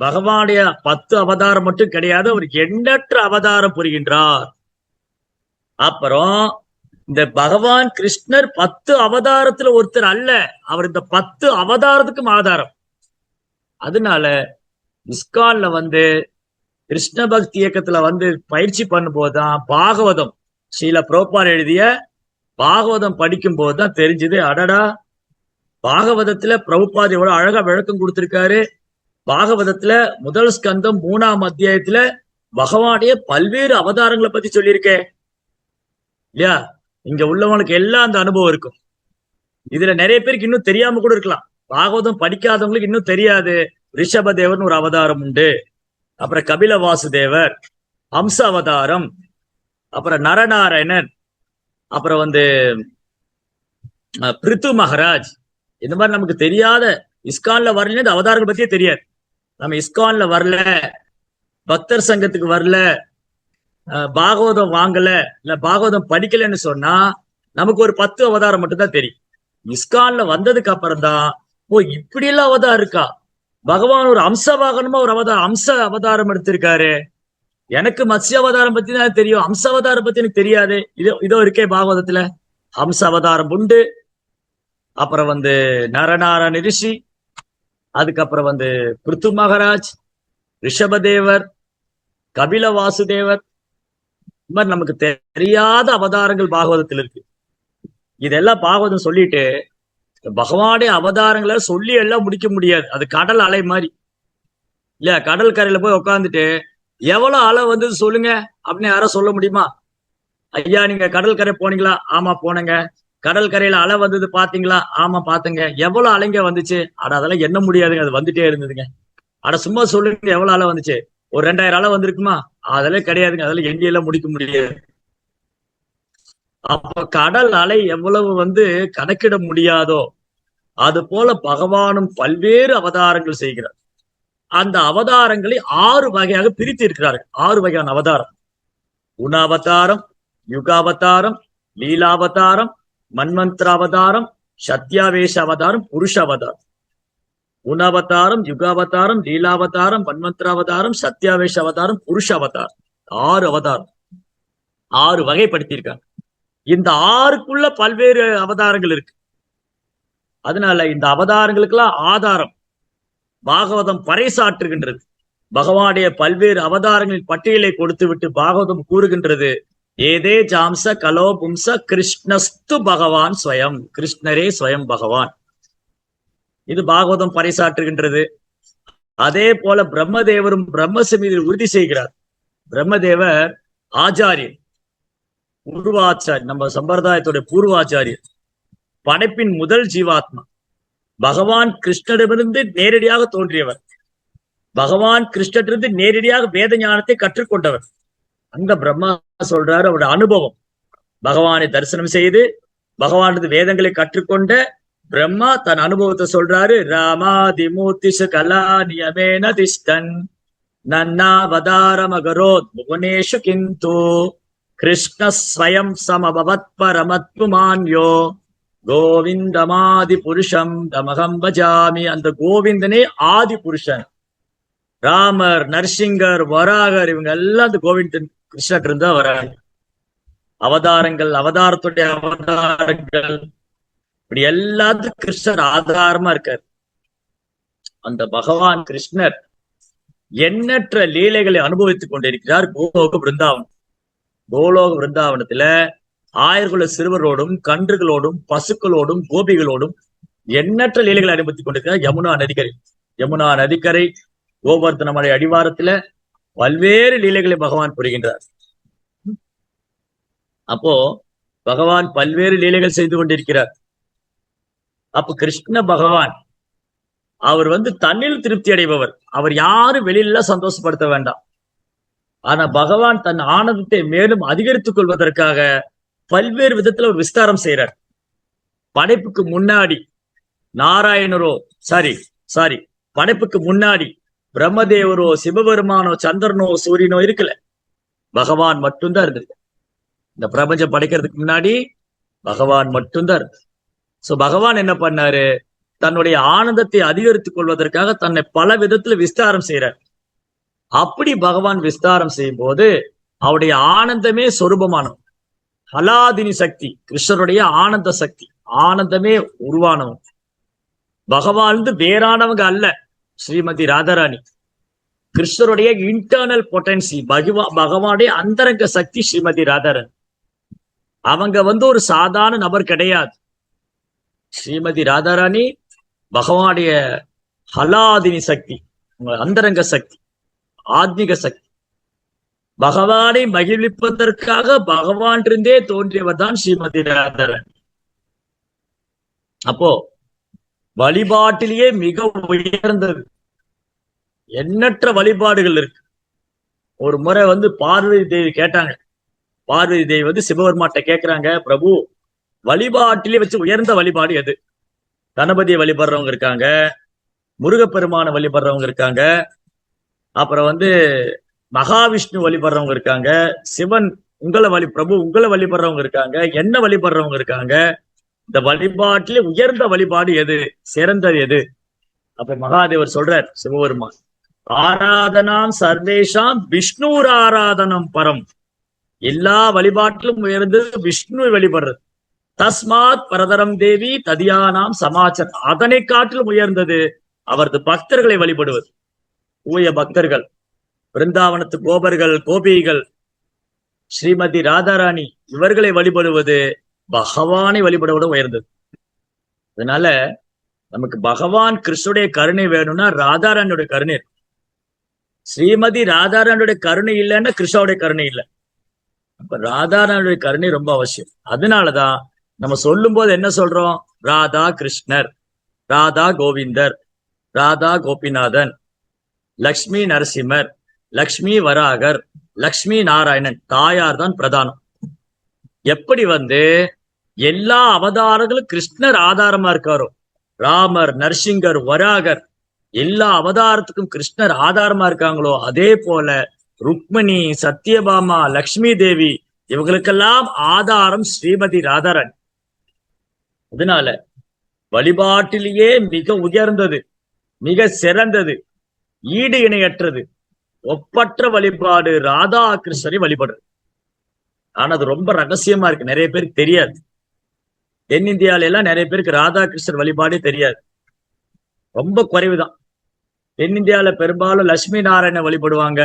பகவானுடைய 10 அவதாரம் மட்டும் கிடையாது, அவர் எண்ணற்ற அவதாரம் புரிகின்றார். அப்புறம் இந்த பகவான் கிருஷ்ணர் 10 அவதாரத்துல ஒருத்தர் அல்ல, அவர் இந்த 10 அவதாரத்துக்கும் ஆதாரம். அதனால இஸ்கான்ல கிருஷ்ண பக்தி இயக்கத்துல பயிற்சி பண்ணும் போதுதான் பாகவதம், ஸ்ரீல பிரபுபாதர் எழுதிய பாகவதம் படிக்கும் போதுதான் தெரிஞ்சது, அடடா பாகவதத்துல பிரபுபாதர் எவ்வளவு அழகா விளக்கம் கொடுத்திருக்காரு. பாகவதத்துல முதல் ஸ்கந்தம் 3ஆம் அத்தியாயத்துல பகவானுடைய பல்வேறு அவதாரங்களை பத்தி சொல்லியிருக்கேன் இல்லையா? இங்க உள்ளவங்களுக்கு எல்லாம் அந்த அனுபவம் இருக்கும். இதுல நிறைய பேருக்கு இன்னும் தெரியாம கூட இருக்கலாம். பாகவதம் படிக்காதவங்களுக்கு இன்னும் தெரியாது ரிஷபதேவர்னு ஒரு அவதாரம் உண்டு, அப்புறம் கபில வாசுதேவர், ஹம்ச அவதாரம், அப்புறம் நரநாராயணன், அப்புறம் பிரித்து மகாராஜ். இந்த மாதிரி நமக்கு தெரியாத இஸ்கான்ல வரல இந்த அவதாரங்கள் பத்தியே தெரியாது. நம்ம இஸ்கான்ல வரல, பக்தர் சங்கத்துக்கு வரல, பாகவதம் வாங்கல, இல்ல பாகவதம் படிக்கலன்னு சொன்னா நமக்கு ஒரு 10 அவதாரம் மட்டும்தான் தெரியும். இஸ்கான்ல வந்ததுக்கு அப்புறம் தான் இப்படி எல்லாம் அவதாரம் இருக்கா, பகவான் ஒரு அம்ச வாகனமா ஒரு அம்ச அவதாரம் எடுத்திருக்காரு. எனக்கு மத்ஸ்ய அவதாரம் பத்தி தான் தெரியும், அம்ச அவதாரம் பத்தி எனக்கு தெரியாது. இதோ இருக்கே பாகவதத்துல ஹம்ச அவதாரம் உண்டு. அப்புறம் நரநாராயண ரிஷி, அதுக்கப்புறம் பிருத்து மகாராஜ், ரிஷபதேவர், கபில வாசுதேவர், இந்த மாதிரி நமக்கு தெரியாத அவதாரங்கள் பாகவதத்தில் இருக்கு. இதெல்லாம் பாகவதம் சொல்லிட்டு பகவானுடைய அவதாரங்களை சொல்லி எல்லாம் முடிக்க முடியாது. அது கடல் அலை மாதிரி இல்லையா? கடல் கரையில போய் உட்காந்துட்டு எவ்வளவு அலை சொல்லுங்க அப்படின்னு யாரும் சொல்ல முடியுமா? ஐயா நீங்க கடல் கரை போனீங்களா? ஆமா போனங்க. கடல் கரையில அலை வந்தது பாத்தீங்களா? ஆமா பாத்துங்க. எவ்வளவு அலைங்க வந்துச்சு? அதெல்லாம் எண்ண முடியாதுங்க, அது வந்துட்டே இருந்ததுங்க. சும்மா சொல்லுங்க எவ்வளவு அலை வந்துச்சு? ஒரு 2000 அலை வந்திருக்குமா? அதெல்லாம் கிடையாதுங்க, அதெல்லாம் எண்ணியெல்லாம் முடிக்க முடியாது. அப்ப கடல் அலை எவ்வளவு கணக்கிட முடியாதோ அது போல பகவானும் பல்வேறு அவதாரங்கள் செய்கிறார். அந்த அவதாரங்களை 6 வகையாக பிரித்து இருக்கிறார்கள். 6 வகையான அவதாரம்: குணாவதாரம், யுகாவதாரம், லீலாவதாரம், மன்வந்திராவதாரம், சத்யாவேஷ அவதாரம், புருஷ அவதாரம். குணாவதாரம், யுகாவதாரம், லீலாவதாரம், மன்வந்திராவதாரம், சத்யாவேஷ அவதாரம், புருஷ அவதாரம். 6 அவதாரம், 6 வகைப்படுத்தி இருக்காங்க. இந்த 6க்குள்ள பல்வேறு அவதாரங்கள் இருக்கு. அதனால இந்த அவதாரங்களுக்கெல்லாம் ஆதாரம் பாகவதம் பறைசாற்றுகின்றது. பகவானுடைய பல்வேறு அவதாரங்களின் பட்டியலை கொடுத்து விட்டு பாகவதம் கூறுகின்றது, ஏதே ஜாம்ச கலோ பும்ச கிருஷ்ணஸ்து பகவான் ஸ்வயம், கிருஷ்ணரே ஸ்வயம் பகவான். இது பாகவதம் பறைசாற்றுகின்றது. அதே போல பிரம்மதேவரும் பிரம்மசமிதியில் உறுதி செய்கிறார். பிரம்மதேவர் ஆச்சாரியர், பூர்வாச்சாரியர், நம்ம சம்பிரதாயத்துடைய பூர்வாச்சாரியர், படைப்பின் முதல் ஜீவாத்மா, பகவான் கிருஷ்ணரிடமிருந்து நேரடியாக தோன்றியவர், பகவான் கிருஷ்ணரிடமிருந்து நேரடியாக வேத ஞானத்தை கற்றுக்கொண்டவர். அந்த பிரம்மா சொல்றாரு, அவருடைய அனுபவம், பகவானை தரிசனம் செய்து பகவானது வேதங்களை கற்றுக்கொண்ட பிரம்மா தன் அனுபவத்தை சொல்றாரு. ராமாதி மூர்த்திஷ கலா நியமேன திஷ்டன் நன்னாவதாரமகரோத் புவனேஷு கிந்து கிருஷ்ண ஸ்வயம் சமபவத் பரமத்புமான்யோ கோவிந்தமாதி புருஷம் தமகம் பஜாமி. அந்த கோவிந்தனே ஆதி புருஷன். ராமர், நரசிங்கர், வராகர், இவங்க எல்லாம் அந்த கோவிந்தன் கிருஷ்ணர் இருந்தா வராங்க. அவதாரங்கள், அவதாரத்துடைய அவதாரங்கள், இப்படி எல்லாத்துக்கும் கிருஷ்ணர் ஆதாரமா இருக்கார். அந்த பகவான் கிருஷ்ணர் எண்ணற்ற லீலைகளை அனுபவித்துக் கொண்டிருக்கிறார் கோலோக பிருந்தாவனம். கோலோக பிருந்தாவனத்துல ஆயர்குல சிறுவரோடும் கன்றுகளோடும் பசுக்களோடும் கோபிகளோடும் எண்ணற்ற லீலைகளை அனுபவித்துக் கொண்டிருக்கிறார். யமுனா நதிக்கரை கோவர்த்தன மலை அடிவாரத்துல பல்வேறு லீலைகளை பகவான் புரிகின்றார். அப்போ பகவான் பல்வேறு லீலைகள் செய்து கொண்டிருக்கிறார். அப்ப கிருஷ்ண பகவான் அவர் தன்னில் திருப்தி அடைபவர். அவர் யாரும் வெளியில சந்தோஷப்படுத்த வேண்டாம். ஆனா பகவான் தன் ஆனந்தத்தை மேலும் அதிகரித்துக் கொள்வதற்காக பல்வேறு விதத்துல ஒரு விஸ்தாரம் செய்யறார். படைப்புக்கு முன்னாடி நாராயணரோ சாரி படைப்புக்கு முன்னாடி பிரம்மதேவரோ சிவபெருமானோ சந்திரனோ சூரியனோ இருக்குல்ல, பகவான் மட்டும்தான் இருந்தது. இந்த பிரபஞ்சம் படைக்கிறதுக்கு முன்னாடி பகவான் மட்டும்தான் இருந்தது. சோ பகவான் என்ன பண்ணாரு, தன்னுடைய ஆனந்தத்தை அதிகரித்துக் கொள்வதற்காக தன்னை பல விதத்துல விஸ்தாரம் செய்யறார். அப்படி பகவான் விஸ்தாரம் செய்யும் போது அவருடைய ஆனந்தமே சொரூபமானவன். ஹலாதினி சக்தி, கிருஷ்ணருடைய ஆனந்த சக்தி, ஆனந்தமே உருவானவன். பகவான் வேறானவங்க அல்ல. ஸ்ரீமதி ராதாராணி கிருஷ்ணருடைய இன்டர்னல் பொட்டன்சி, பகவானுடைய அந்தரங்க சக்தி ஸ்ரீமதி ராதாராணி. அவங்க ஒரு சாதாரண நபர் கிடையாது. ஸ்ரீமதி ராதாராணி பகவானுடைய ஹலாதினி சக்தி, அந்தரங்க சக்தி, ஆத்மிக சக்தி. பகவானை மகிழ்விப்பதற்காக பகவான் இருந்தே தோன்றியவர் தான் ஸ்ரீமதி ராதாராணி. அப்போ வழிபாட்டிலேயே மிக உயர்ந்தது, எண்ணற்ற வழிபாடுகள் இருக்கு. ஒரு முறை பார்வதி தேவி கேட்டாங்க. பார்வதி தேவி சிவபெருமாட்ட கேட்கிறாங்க, பிரபு வழிபாட்டிலே வச்சு உயர்ந்த வழிபாடு எது? கணபதியை வழிபடுறவங்க இருக்காங்க, முருகப்பெருமான வழிபடுறவங்க இருக்காங்க, அப்புறம் மகாவிஷ்ணு வழிபடுறவங்க இருக்காங்க, சிவன் பிரபு உங்களை வழிபடுறவங்க இருக்காங்க, என்ன வழிபடுறவங்க இருக்காங்க. இந்த வழிபாட்டிலே உயர்ந்த வழிபாடு எது, சிறந்தது எது? அப்ப மகாதேவர் சொல்றார், சிவபெருமான், ஆராதனாம் சர்வேஷாம் விஷ்ணு ஆராதனம் பரம். எல்லா வழிபாட்டிலும் உயர்ந்தது விஷ்ணுவை வழிபடுறது. தஸ்மாத் பரதரம் தேவி ததியானாம் சமாச்சர். அதனை காட்டிலும் உயர்ந்தது அவரது பக்தர்களை வழிபடுவது. தூய பக்தர்கள், பிருந்தாவனத்து கோபர்கள், கோபிகள், ஸ்ரீமதி ராதாராணி இவர்களை வழிபடுவது பகவானை வழிபடுவத உயர்ந்தது. அதனால நமக்கு பகவான் கிருஷ்ணனுடைய கருணை வேணும்னா ராதாராணியுடைய கருணை இருக்கு. ஸ்ரீமதி ராதாராணியுடைய கருணை இல்லைன்னா கிருஷ்ணனுடைய கருணை இல்லை. அப்ப ராதாராணியுடைய கருணை ரொம்ப அவசியம். அதனாலதான் நம்ம சொல்லும் போது என்ன சொல்றோம், ராதா கிருஷ்ணர், ராதா கோவிந்தர், ராதா கோபிநாதன், லக்ஷ்மி நரசிம்மர், லக்ஷ்மி வராகர், லக்ஷ்மி நாராயணன், தாயார் தான் பிரதானம். எப்படி எல்லா அவதாரங்களும் கிருஷ்ணர் ஆதாரமா இருக்காரோ, ராமர், நரசிங்கர், வராகர் எல்லா அவதாரத்துக்கும் கிருஷ்ணர் ஆதாரமா இருக்காங்களோ, அதே போல ருக்மணி, சத்யபாமா, லக்ஷ்மி தேவி இவங்களுக்கெல்லாம் ஆதாரம் ஸ்ரீமதி ராதாராணி. அதனால வழிபாட்டிலேயே மிக உயர்ந்தது, மிக சிறந்தது, ஈடு இணையற்றது, ஒப்பற்ற வழிபாடு ராதா கிருஷ்ணரை வழிபடுறது. ஆனா அது ரொம்ப ரகசியமா இருக்கு, நிறைய பேருக்கு தெரியாது. தென்னிந்தியால எல்லாம் நிறைய பேருக்கு ராதாகிருஷ்ணர் வழிபாடே தெரியாது, ரொம்ப குறைவுதான். தென்னிந்தியால பெரும்பாலும் லட்சுமி நாராயண வழிபடுவாங்க,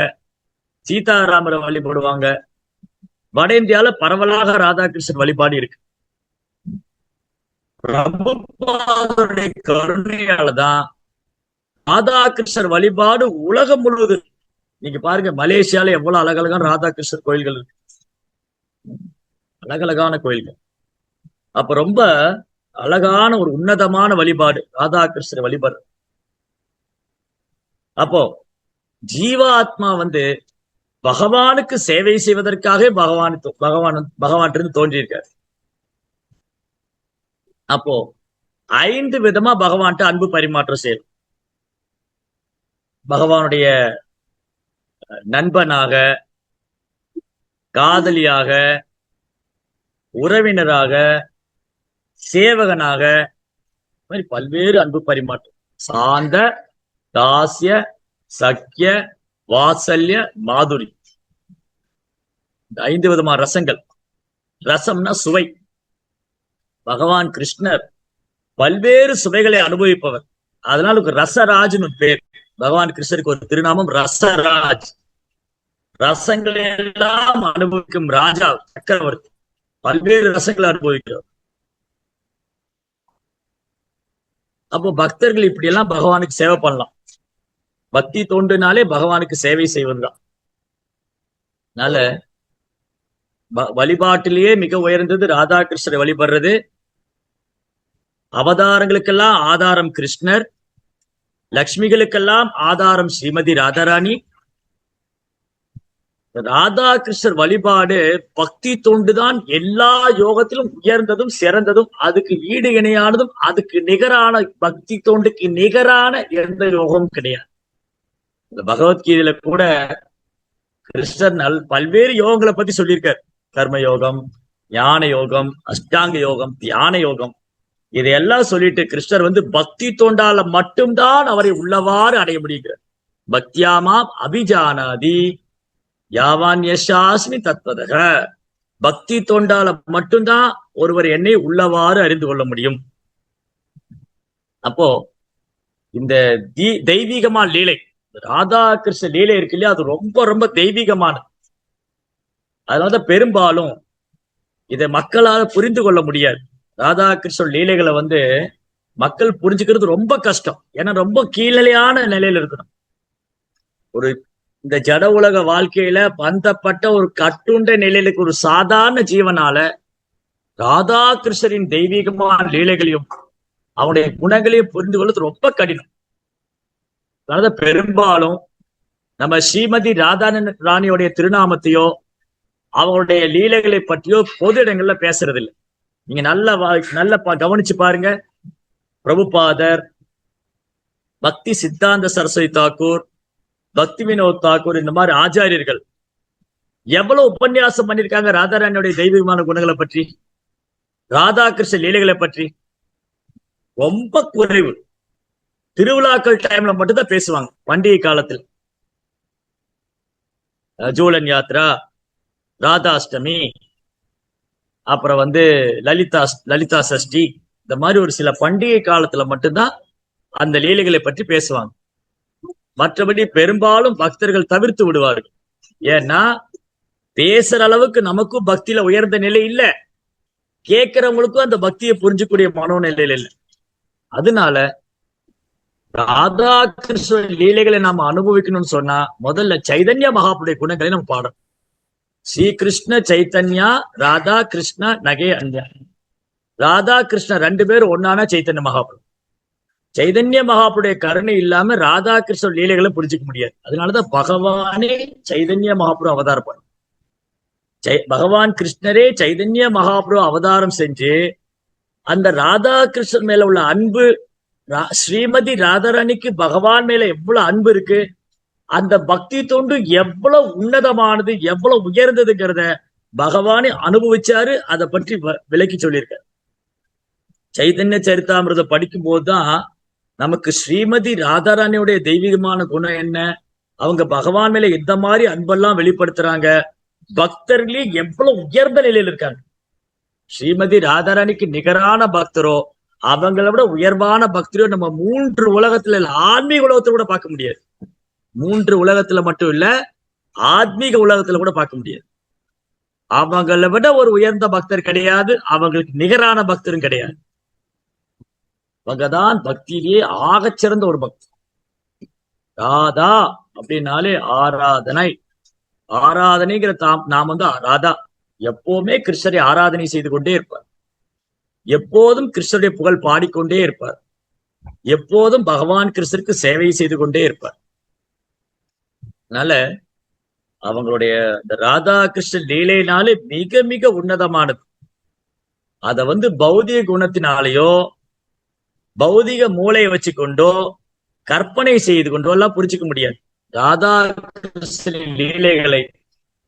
சீதாராமரை வழிபடுவாங்க. வட இந்தியால பரவலாக ராதாகிருஷ்ணர் வழிபாடு இருக்கு. பிரபுபாதருடைய கருணையாலதான் ராதாகிருஷ்ணர் வழிபாடு உலகம் முழுவதும். நீங்க பாருங்க, மலேசியால எவ்வளவு அழகழகான ராதாகிருஷ்ணர் கோயில்கள் இருக்கு, அழகழகான கோயில்கள். அப்ப ரொம்ப அழகான ஒரு உன்னதமான வழிபாடு ராதாகிருஷ்ணர் வழிபாடு. அப்போ ஜீவாத்மா பகவானுக்கு சேவை செய்வதற்காக பகவான் தோன்றியிருக்காரு. அப்போ 5 விதமா பகவான்கிட்ட அன்பு பரிமாற்றம் செய்யணும். பகவானுடைய நண்பனாக, காதலியாக, உறவினராக, சேவகனாக, மாதிரி பல்வேறு அன்பு பரிமாற்றம். சாந்த, தாசிய, சக்கிய, வாசல்ய, மாதுரி, 5 விதமான ரசங்கள். ரசம்னா சுவை. பகவான் கிருஷ்ணர் பல்வேறு சுவைகளை அனுபவிப்பவர், அதனால ரசராஜ்னு பேர். பகவான் கிருஷ்ணருக்கு ஒரு திருநாமம் ரசராஜ். ரசங்களை எல்லாம் அனுபவிக்கும் ராஜா, சக்கரவர்த்தி, பல்வேறு ரசங்களை அனுபவிக்கிறார். அப்போ பக்தர்கள் இப்படி எல்லாம் பகவானுக்கு சேவை பண்ணலாம். பக்தி தோன்றினாலே பகவானுக்கு சேவை செய்வதுதான். அதனால வழிபாட்டிலேயே மிக உயர்ந்தது ராதாகிருஷ்ணரை வழிபடுறது. அவதாரங்களுக்கெல்லாம் ஆதாரம் கிருஷ்ணர், லக்ஷ்மிகளுக்கெல்லாம் ஆதாரம் ஸ்ரீமதி ராதாராணி. ராதாகிருஷ்ணர் வழிபாடு பக்தி தொண்டுதான் எல்லா யோகத்திலும் உயர்ந்ததும் சிறந்ததும், அதுக்கு ஈடு இணையானதும், அதுக்கு நிகரான, பக்தி தொண்டுக்கு நிகரான எந்த யோகமும் கிடையாது. இந்த பகவத்கீதையில கூட கிருஷ்ணர் பல்வேறு யோகங்களை பத்தி சொல்லியிருக்காரு. கர்ம யோகம், ஞான யோகம், அஷ்டாங்க யோகம், தியான யோகம், இதையெல்லாம் சொல்லிட்டு கிருஷ்ணர் பக்தி தொண்டால மட்டும்தான் அவரை உள்ளவாறு அடைய முடிகிறார். பக்தியாமாம் அபிஜானாதி யாவான் யசாஸ்மி தத்வதக. பக்தி தொண்டால மட்டும்தான் ஒருவர் என்னை உள்ளவாறு அறிந்து கொள்ள முடியும். அப்போ இந்த தெய்வீகமான லீலை, ராதாகிருஷ்ண லீலை இருக்கு இல்லையா, அது ரொம்ப ரொம்ப தெய்வீகமானது. அதனாலதான் பெரும்பாலும் இதை மக்களால் புரிந்து கொள்ள முடியாது. ராதாகிருஷ்ண லீலைகளை மக்கள் புரிஞ்சுக்கிறது ரொம்ப கஷ்டம். ஏன்னா ரொம்ப கீழலையான நிலையில இருக்கணும். ஒரு இந்த ஜட உலக வாழ்க்கையில பந்தப்பட்ட ஒரு கட்டுண்ட நிலையில ஒரு சாதாரண ஜீவனால ராதாகிருஷ்ணரின் தெய்வீகமான லீலைகளையும் அவனுடைய குணங்களையும் புரிந்து கொள்வது ரொம்ப கடினம். அதாவது பெரும்பாலும் நம்ம ஸ்ரீமதி ராதா ராணியோடைய திருநாமத்தையோ அவங்களுடைய லீலைகளை பற்றியோ பொது இடங்கள்ல பேசுறது இல்லை. நீங்க நல்ல கவனிச்சு பாருங்க. பிரபுபாதர், பக்தி சித்தாந்த சரஸ்வதி தாக்கூர், பக்தி வினோத் தாக்கூர், இந்த மாதிரி ஆச்சாரியர்கள் எவ்வளவு உபன்யாசம் பண்ணியிருக்காங்க ராதாராணியோடைய தெய்வீகமான குணங்களை பற்றி, ராதாகிருஷ்ண லீலைகளை பற்றி. ரொம்ப குறைவு. திருவிழாக்கள் டைம்ல மட்டும்தான் பேசுவாங்க. பண்டிகை காலத்தில் ஜூலன் யாத்ரா, ராதாஷ்டமி, அப்புறம் லலிதா சஷ்டி, இந்த மாதிரி ஒரு சில பண்டிகை காலத்துல மட்டும்தான் அந்த லீலைகளை பற்றி பேசுவாங்க. மற்றபடி பெரும்பாலும் பக்தர்கள் தவிர்த்து விடுவார்கள். ஏன்னா பேசுற அளவுக்கு நமக்கும் பக்தியில உயர்ந்த நிலை இல்ல, கேட்கிறவங்களுக்கும் அந்த பக்தியை புரிஞ்சக்கூடிய மனோநிலையில இல்லை. அதனால ராதாகிருஷ்ண லீலைகளை நாம அனுபவிக்கணும்னு சொன்னா முதல்ல சைதன்ய மகாபுடைய குணங்களை நம்ம பாடணும். ஸ்ரீகிருஷ்ண சைத்தன்யா ராதா கிருஷ்ண நகே அன்யா. ராதா கிருஷ்ண 2 பேரும் ஒன்னானா சைத்தன்ய மகாபுரு. சைதன்ய மகாபுடைய கருணை இல்லாம ராதா கிருஷ்ண லீலைகளை புரிஞ்சுக்க முடியாது. அதனாலதான் பகவானே சைதன்ய மகாபுரு அவதாரம் பண்ண. பகவான் கிருஷ்ணரே சைதன்ய மகாபுரு அவதாரம் செஞ்சு அந்த ராதா கிருஷ்ணன் மேல உள்ள அன்பு, ஸ்ரீமதி ராதாராணிக்கு பகவான் மேல எவ்வளவு அன்பு இருக்கு, அந்த பக்தி தொண்டு எவ்வளவு உன்னதமானது, எவ்வளவு உயர்ந்ததுங்கிறத பகவானே அனுபவிச்சாரு. அதை பற்றி விளக்கி சொல்லியிருக்காரு. சைதன்ய சரிதாமிரத படிக்கும் போதுதான் நமக்கு ஸ்ரீமதி ராதாராணியுடைய தெய்வீகமான குணம் என்ன, அவங்க பகவான் மேல எந்த மாதிரி அன்பெல்லாம் வெளிப்படுத்துறாங்க, பக்தர்களே எவ்வளவு உயர்ந்த நிலையில இருக்காங்க. ஸ்ரீமதி ராதாராணிக்கு நிகரான பக்தரோ அவங்களை விட உயர்வான பக்தரோ நம்ம 3 உலகத்துல இல்ல, ஆன்மீக உலகத்துல கூட பார்க்க முடியாது. 3 உலகத்துல மட்டும் இல்ல, ஆத்மீக உலகத்துல கூட பார்க்க முடியாது. அவங்களை விட ஒரு உயர்ந்த பக்தர் கிடையாது, அவங்களுக்கு நிகரான பக்தரும் கிடையாது. அவங்கதான் பக்தியிலேயே ஆகச்சிறந்த ஒரு பக்தர். ராதா அப்படின்னாலே ஆராதனை. ஆராதனைங்கிற நாம் வந்து ராதா எப்பவுமே கிருஷ்ணரை ஆராதனை செய்து கொண்டே இருப்பார். எப்போதும் கிருஷ்ணருடைய புகழ் பாடிக்கொண்டே இருப்பார். எப்போதும் பகவான் கிருஷ்ணருக்கு சேவை செய்து கொண்டே இருப்பார். அதனால அவங்களுடைய இந்த ராதா கிருஷ்ண லீலைனாலே மிக மிக உன்னதமானது. அத வந்து பௌதிக குணத்தினாலேயோ பௌதிக மூளையை வச்சுக்கொண்டோ கற்பனை செய்து கொண்டோ எல்லாம் புரிஞ்சுக்க முடியாது. ராதா கிருஷ்ணனின் லீலைகளை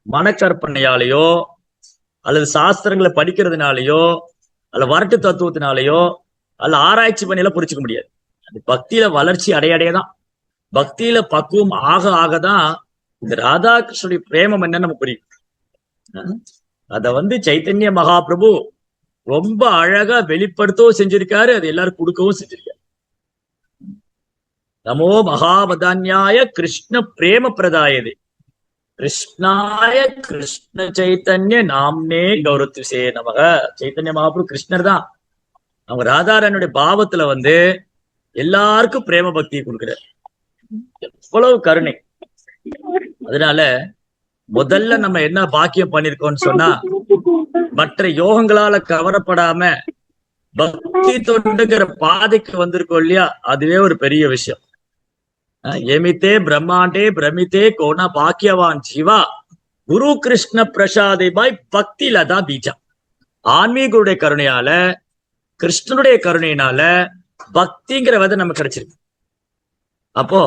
மனக்கற்பனையாலேயோ அல்லது சாஸ்திரங்களை படிக்கிறதுனாலயோ அல்ல வரட்டு தத்துவத்தினாலேயோ அல்ல ஆராய்ச்சி பண்ணியெல்லாம் புரிஞ்சுக்க முடியாது. அது பக்தியில வளர்ச்சி அடையதான், பக்தியில பக்குவம் ஆக ஆகதான் இந்த ராதாகிருஷ்ணனுடைய பிரேமம் என்னன்னு நமக்கு புரியும். அத வந்து சைத்தன்ய மகாபிரபு ரொம்ப அழகா வெளிப்படுத்தவும் செஞ்சிருக்காரு, அது எல்லாரும் கொடுக்கவும் செஞ்சிருக்காரு. நமோ மகாவதான்யாய கிருஷ்ண பிரேம பிரதாயதே கிருஷ்ணாய கிருஷ்ண சைத்தன்ய நாம்னே கௌரவத்துசே நமக. சைத்தன்ய மகாபிரபு கிருஷ்ணர் தான். அவங்க ராதாரானுடைய பாவத்துல வந்து எல்லாருக்கும் பிரேம பக்தியை கொடுக்கிறார். எவ்வளவு கருணை. அதனால முதல்ல நம்ம என்ன பாக்கியம் பண்ணிருக்கோம்னு சொன்னா, மற்ற யோகங்களால கவரப்படாம பக்தி தொண்டுங்கிற பாதைக்கு வந்திருக்கோம் இல்லையா, அதுவே ஒரு பெரிய விஷயம். எமித்தே பிரம்மாண்டே பிரமித்தே கோண பாக்கியவான் ஜீவா குரு கிருஷ்ண பிரசாதிபாய் பக்தி லதா பீஜா. ஆன்மீகருடைய கருணையால கிருஷ்ணனுடைய கருணையினால பக்திங்கிற விதை நமக்கு கிடைச்சிருக்கு. அப்போ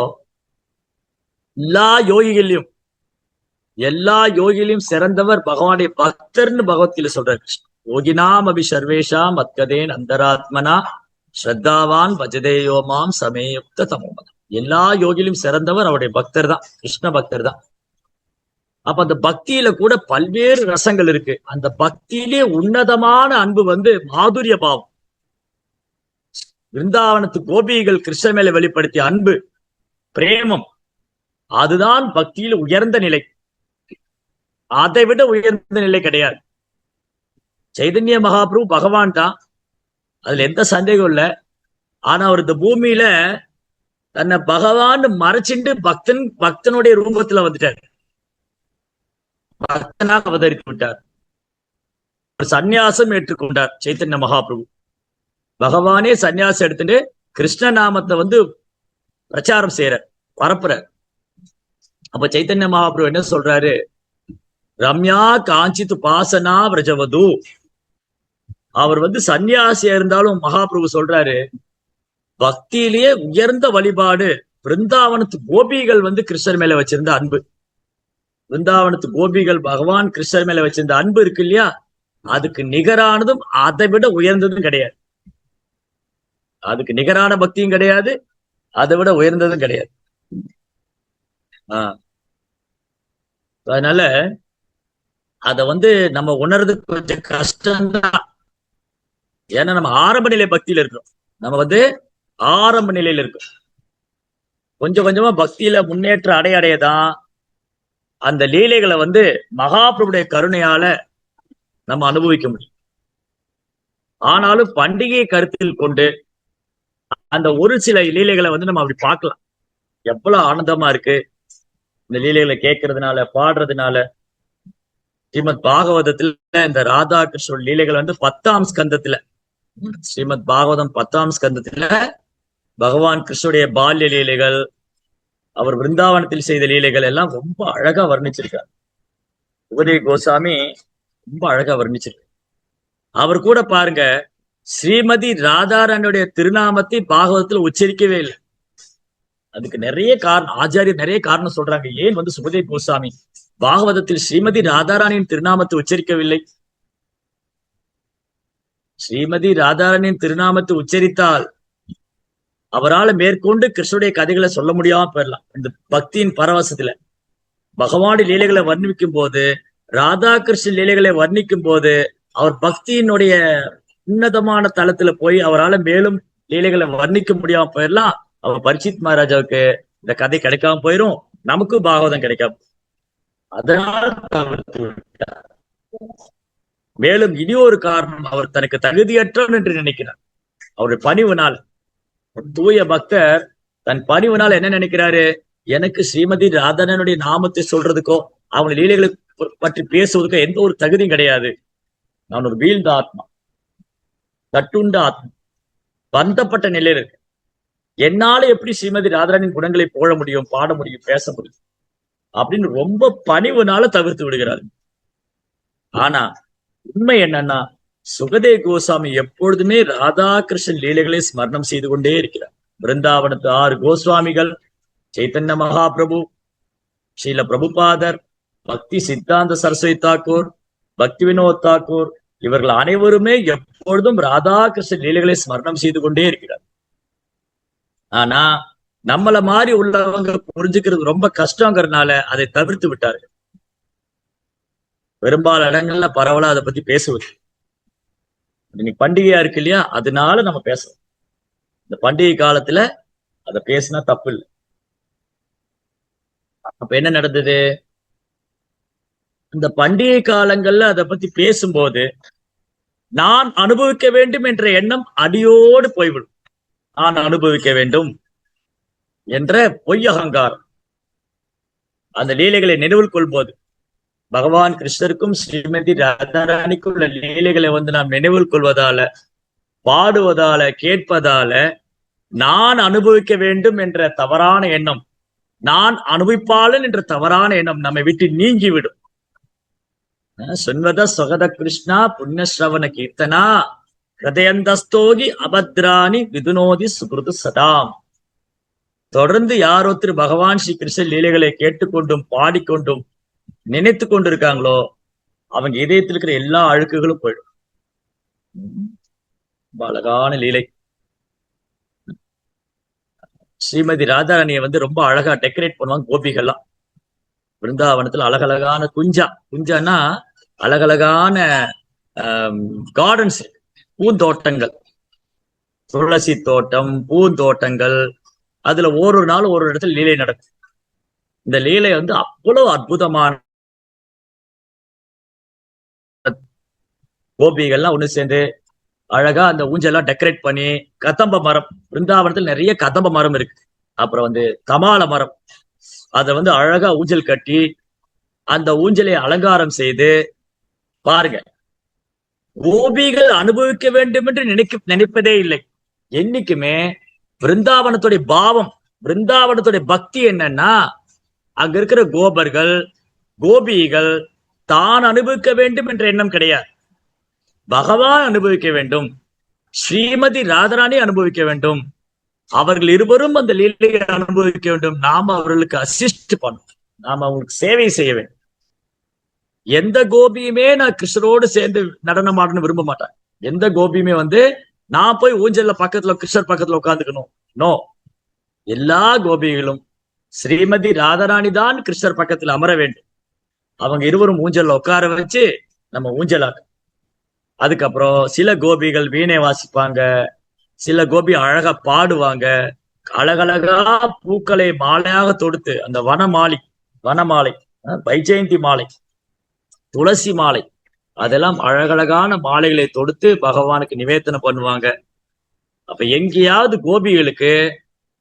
எல்லா யோகிகளையும் சிறந்தவர் பகவானுடைய பக்தர்னு பகவத்கீதை சொல்றார் கிருஷ்ணன். யோகினாம் அபி சர்வேஷாம் அத்கதேன் அந்தராத்மனா ஸ்ரத்தாவான் பஜதேயோமாம் சமேயுக்த தமோமதம். எல்லா யோகிலும் சிறந்தவர் அவருடைய பக்தர் தான், கிருஷ்ண பக்தர் தான். அப்ப அந்த பக்தியில கூட பல்வேறு ரசங்கள் இருக்கு. அந்த பக்தியிலே உன்னதமான அன்பு வந்து மாதுரிய பாவம். விருந்தாவனத்து கோபிகள் கிருஷ்ண மேல வெளிப்படுத்திய அன்பு பிரேமம், அதுதான் பக்தியில உயர்ந்த நிலை. அதை விட உயர்ந்த நிலை கிடையாது. சைதன்ய மகாபிரபு பகவான் தான், அதுல எந்த சந்தேகம் இல்லை. ஆனா அவர் இந்த பூமியில தன்னை பகவான் மறைச்சிட்டு பக்தனுடைய ரூபத்துல வந்துட்டார், பக்தனாக அவதரித்து விட்டார். சந்நியாசம் ஏற்றுக்கொண்டார் சைத்தன்ய மகாபிரபு. பகவானே சந்நியாசம் எடுத்துட்டு கிருஷ்ண நாமத்தை வந்து பிரச்சாரம் செய்யறார், பரப்புறார். அப்ப சைத்தன்ய மகாபிரபு என்ன சொல்றாரு, ரம்யா காஞ்சித்து பாசனா விரஜவது. அவர் வந்து சன்னியாசியா இருந்தாலும் மகாபிரபு சொல்றாரு, பக்தியிலேயே உயர்ந்த வழிபாடு பிருந்தாவனத்து கோபிகள் வந்து கிருஷ்ணர் மேல வச்சிருந்த அன்பு. பிருந்தாவனத்து கோபிகள் பகவான் கிருஷ்ணர் மேல வச்சிருந்த அன்பு இருக்கு இல்லையா, அதுக்கு நிகரானதும் அதை விட உயர்ந்ததும் கிடையாது. அதுக்கு நிகரான பக்தியும் கிடையாது, அதை விட உயர்ந்ததும் கிடையாது. அதனால அத வந்து நம்ம உணர்றது கொஞ்சம் கஷ்டம்தான். ஏன்னா நம்ம ஆரம்ப நிலை பக்தியில இருக்கிறோம். நம்ம வந்து ஆரம்ப நிலையில இருக்கும். கொஞ்சம் கொஞ்சமா பக்தியில முன்னேற்றம் அடையதான் அந்த லீலைகளை வந்து மகாபிரபுடைய கருணையால நம்ம அனுபவிக்க முடியும். ஆனாலும் பண்டிகையை கருத்தில் கொண்டு அந்த ஒரு சில லீலைகளை வந்து நம்ம அப்படி பார்க்கலாம். எவ்வளவு ஆனந்தமா இருக்கு இந்த லீலைகளை கேட்கறதுனால, பாடுறதுனால. ஸ்ரீமத் பாகவதத்துல இந்த ராதா கிருஷ்ணன் லீலைகள் வந்து 10ஆம் ஸ்கந்தத்துல, ஸ்ரீமத் பாகவதம் 10ஆம் ஸ்கந்தத்துல பகவான் கிருஷ்ணனுடைய பால்ய லீலைகள், அவர் விருந்தாவனத்தில் செய்த லீலைகள் எல்லாம் ரொம்ப அழகா வர்ணிச்சிருக்கார். உபதே கோசாமி ரொம்ப அழகா வர்ணிச்சிருக்கார். அவர் கூட பாருங்க, ஸ்ரீமதி ராதாராணுடைய திருநாமத்தை பாகவதத்துல உச்சரிக்கவே இல்லை. அதுக்கு நிறைய காரணம், ஆச்சாரியர் நிறைய காரணம் சொல்றாங்க. ஏன் வந்து சுபதேவ் கோசாமி பாகவதத்தில் ஸ்ரீமதி ராதாராணியின் திருநாமத்தை உச்சரிக்கவில்லை? ஸ்ரீமதி ராதாராணியின் திருநாமத்தை உச்சரித்தால் அவரால் மேற்கொண்டு கிருஷ்ணனுடைய கதைகளை சொல்ல முடியாம போயிடலாம். இந்த பக்தியின் பரவசத்துல பகவானுடைய லீலைகளை வர்ணிக்கும் போது, ராதா கிருஷ்ணன் லீலைகளை வர்ணிக்கும் போது அவர் பக்தியினுடைய உன்னதமான தளத்துல போய் அவரால் மேலும் லீலைகளை வர்ணிக்க முடியாம போயிடலாம். அவர் பரீட்சித் மகாராஜாவுக்கு இந்த கதை கிடைக்காம போயிரும், நமக்கும் பாகவதம் கிடைக்காம. அதனால தவிர்த்து விட்டார். மேலும் இனி ஒரு காரணம், அவர் தனக்கு தகுதியற்றவன் என்று நினைக்கிறார். அவருடைய பணிவுனால், தூய பக்தர் தன் பணிவுனால் என்ன நினைக்கிறாரு, எனக்கு ஸ்ரீமதி ராதனனுடைய நாமத்தை சொல்றதுக்கோ அவங்க லீலைகளை பற்றி பேசுவதற்கோ எந்த ஒரு தகுதியும் கிடையாது. நான் ஒரு வீழ்ந்த ஆத்மா, கட்டுண்ட ஆத்மா, பந்தப்பட்ட நிலையில் இருக்கு. என்னால எப்படி ஸ்ரீமதி ராதாராணியின் குணங்களை போட முடியும், பாட முடியும், பேச முடியும் அப்படின்னு ரொம்ப பணிவுனால தவிர்த்து விடுகிறார். ஆனா உண்மை என்னன்னா, சுகதேவ் கோஸ்வாமி எப்பொழுதுமே ராதாகிருஷ்ணன் லீலைகளை ஸ்மரணம் செய்து கொண்டே இருக்கிறார். பிருந்தாவனத்து 6 கோஸ்வாமிகள், சைத்தன்ய மகாபிரபு, ஸ்ரீல பிரபுபாதர், பக்தி சித்தாந்த சரஸ்வதி தாக்கூர், பக்தி வினோத் தாக்கூர், இவர்கள் அனைவருமே எப்பொழுதும் ராதாகிருஷ்ணன் லீலைகளை ஸ்மரணம் செய்து கொண்டே இருக்கிறார். ஆனா நம்மள மாதிரி உள்ளவங்க புரிஞ்சுக்கிறது ரொம்ப கஷ்டங்கிறதுனால அதை தவிர்த்து விட்டார்கள். பெரும்பாலான இடங்கள்ல பரவலா அதை பத்தி பேசுவது. இன்னைக்கு பண்டிகையா இருக்கு இல்லையா, அதனால நம்ம பேசுறோம். இந்த பண்டிகை காலத்துல அதை பேசினா தப்பு இல்லை. அப்ப என்ன நடந்தது, இந்த பண்டிகை காலங்கள்ல அதை பத்தி பேசும்போது நான் அனுபவிக்க வேண்டும் என்ற எண்ணம் அடியோடு போய்விடும். நான் அனுபவிக்க வேண்டும் என்ற பொய் அகங்காரம் அந்த லீலைகளை நினைவில் கொள்ம்போது, பகவான் கிருஷ்ணருக்கும் ஸ்ரீமதி ராதாராணிக்கும் உள்ள லீலைகளை நாம் நினைவில் கொள்வதால, பாடுவதால, கேட்பதால நான் அனுபவிக்க வேண்டும் என்ற தவறான எண்ணம், நான் அனுபவிப்பாளன் என்ற தவறான எண்ணம் நம்மை விட்டு நீங்கிவிடும். சுன்வத சொகத கிருஷ்ணா புண்ணியஸ்ரவண கீர்த்தனா ஹிருதயந்தஸ்தோகி அபத்ராணி விதுனோதி சுகிருது சதாம். தொடர்ந்து யார் ஒருத்தர் பகவான் ஸ்ரீ கிருஷ்ண லீலைகளை கேட்டுக்கொண்டும் பாடிக்கொண்டும் நினைத்து கொண்டிருக்காங்களோ அவங்க இதயத்தில் இருக்கிற எல்லா அழுக்குகளும் போயிடும். அழகான லீலை. ஸ்ரீமதி ராதாராணியை ரொம்ப அழகா டெக்கரேட் பண்ணுவாங்க கோபிகள்லாம். பிருந்தாவனத்துல அழகழகான குஞ்சானா அழகழகான கார்டன்ஸ், பூந்தோட்டங்கள், துளசி தோட்டம், பூந்தோட்டங்கள். அதுல ஒரு நாள் ஒரு இடத்துல லீலை நடக்கும். இந்த லீலை அவ்வளவு அற்புதமான கோபிகள்லாம் ஒண்ணு சேர்ந்து அழகா அந்த ஊஞ்செல்லாம் டெக்கரேட் பண்ணி, கதம்ப மரம், பிருந்தாவனத்துல நிறைய கதம்ப மரம் இருக்கு. அப்புறம் கமால மரம், அதை அழகா ஊஞ்சல் கட்டி அந்த ஊஞ்சலை அலங்காரம் செய்து பாருங்க. கோபிகள் அனுபவிக்க வேண்டும் என்று நினைப்பதே இல்லை. என்னைக்குமே பிருந்தாவனத்துடைய பாவம், பிருந்தாவனத்துடைய பக்தி என்னன்னா, அங்க இருக்கிற கோபர்கள், கோபிகள் தான் அனுபவிக்க வேண்டும் என்ற எண்ணம் கிடையாது. பகவான் அனுபவிக்க வேண்டும், ஸ்ரீமதி ராதாராணி அனுபவிக்க வேண்டும், அவர்கள் இருவரும் அந்த லீலையை அனுபவிக்க வேண்டும். நாம அவர்களுக்கு அசிஸ்ட் பண்ணணும், நாம அவங்களுக்கு சேவை செய்ய வேண்டும். எந்த கோபியுமே நான் கிருஷ்ணரோடு சேர்ந்து நடனம் ஆடணும்னு விரும்ப மாட்டேன். எந்த கோபியுமே நான் போய் ஊஞ்சல்ல பக்கத்துல கிருஷ்ணர் பக்கத்துல உட்காந்துக்கணும், நோ. எல்லா கோபிகளும் ஸ்ரீமதி ராதாராணி தான் கிருஷ்ணர் பக்கத்துல அமர வேண்டும். அவங்க இருவரும் ஊஞ்சல்ல உட்கார வச்சு நம்ம ஊஞ்சலாக்க. அதுக்கப்புறம் சில கோபிகள் வீணை வாசிப்பாங்க, சில கோபி அழகா பாடுவாங்க. அழகழகா பூக்களை மாலையாக தொடுத்து, அந்த வனமாலை, வைஜெயந்தி மாலை, துளசி மாலை, அதெல்லாம் அழகழகான மாலைகளை தொடுத்து பகவானுக்கு நிவேதனம் பண்ணுவாங்க. அப்ப எங்கேயாவது கோபிகளுக்கு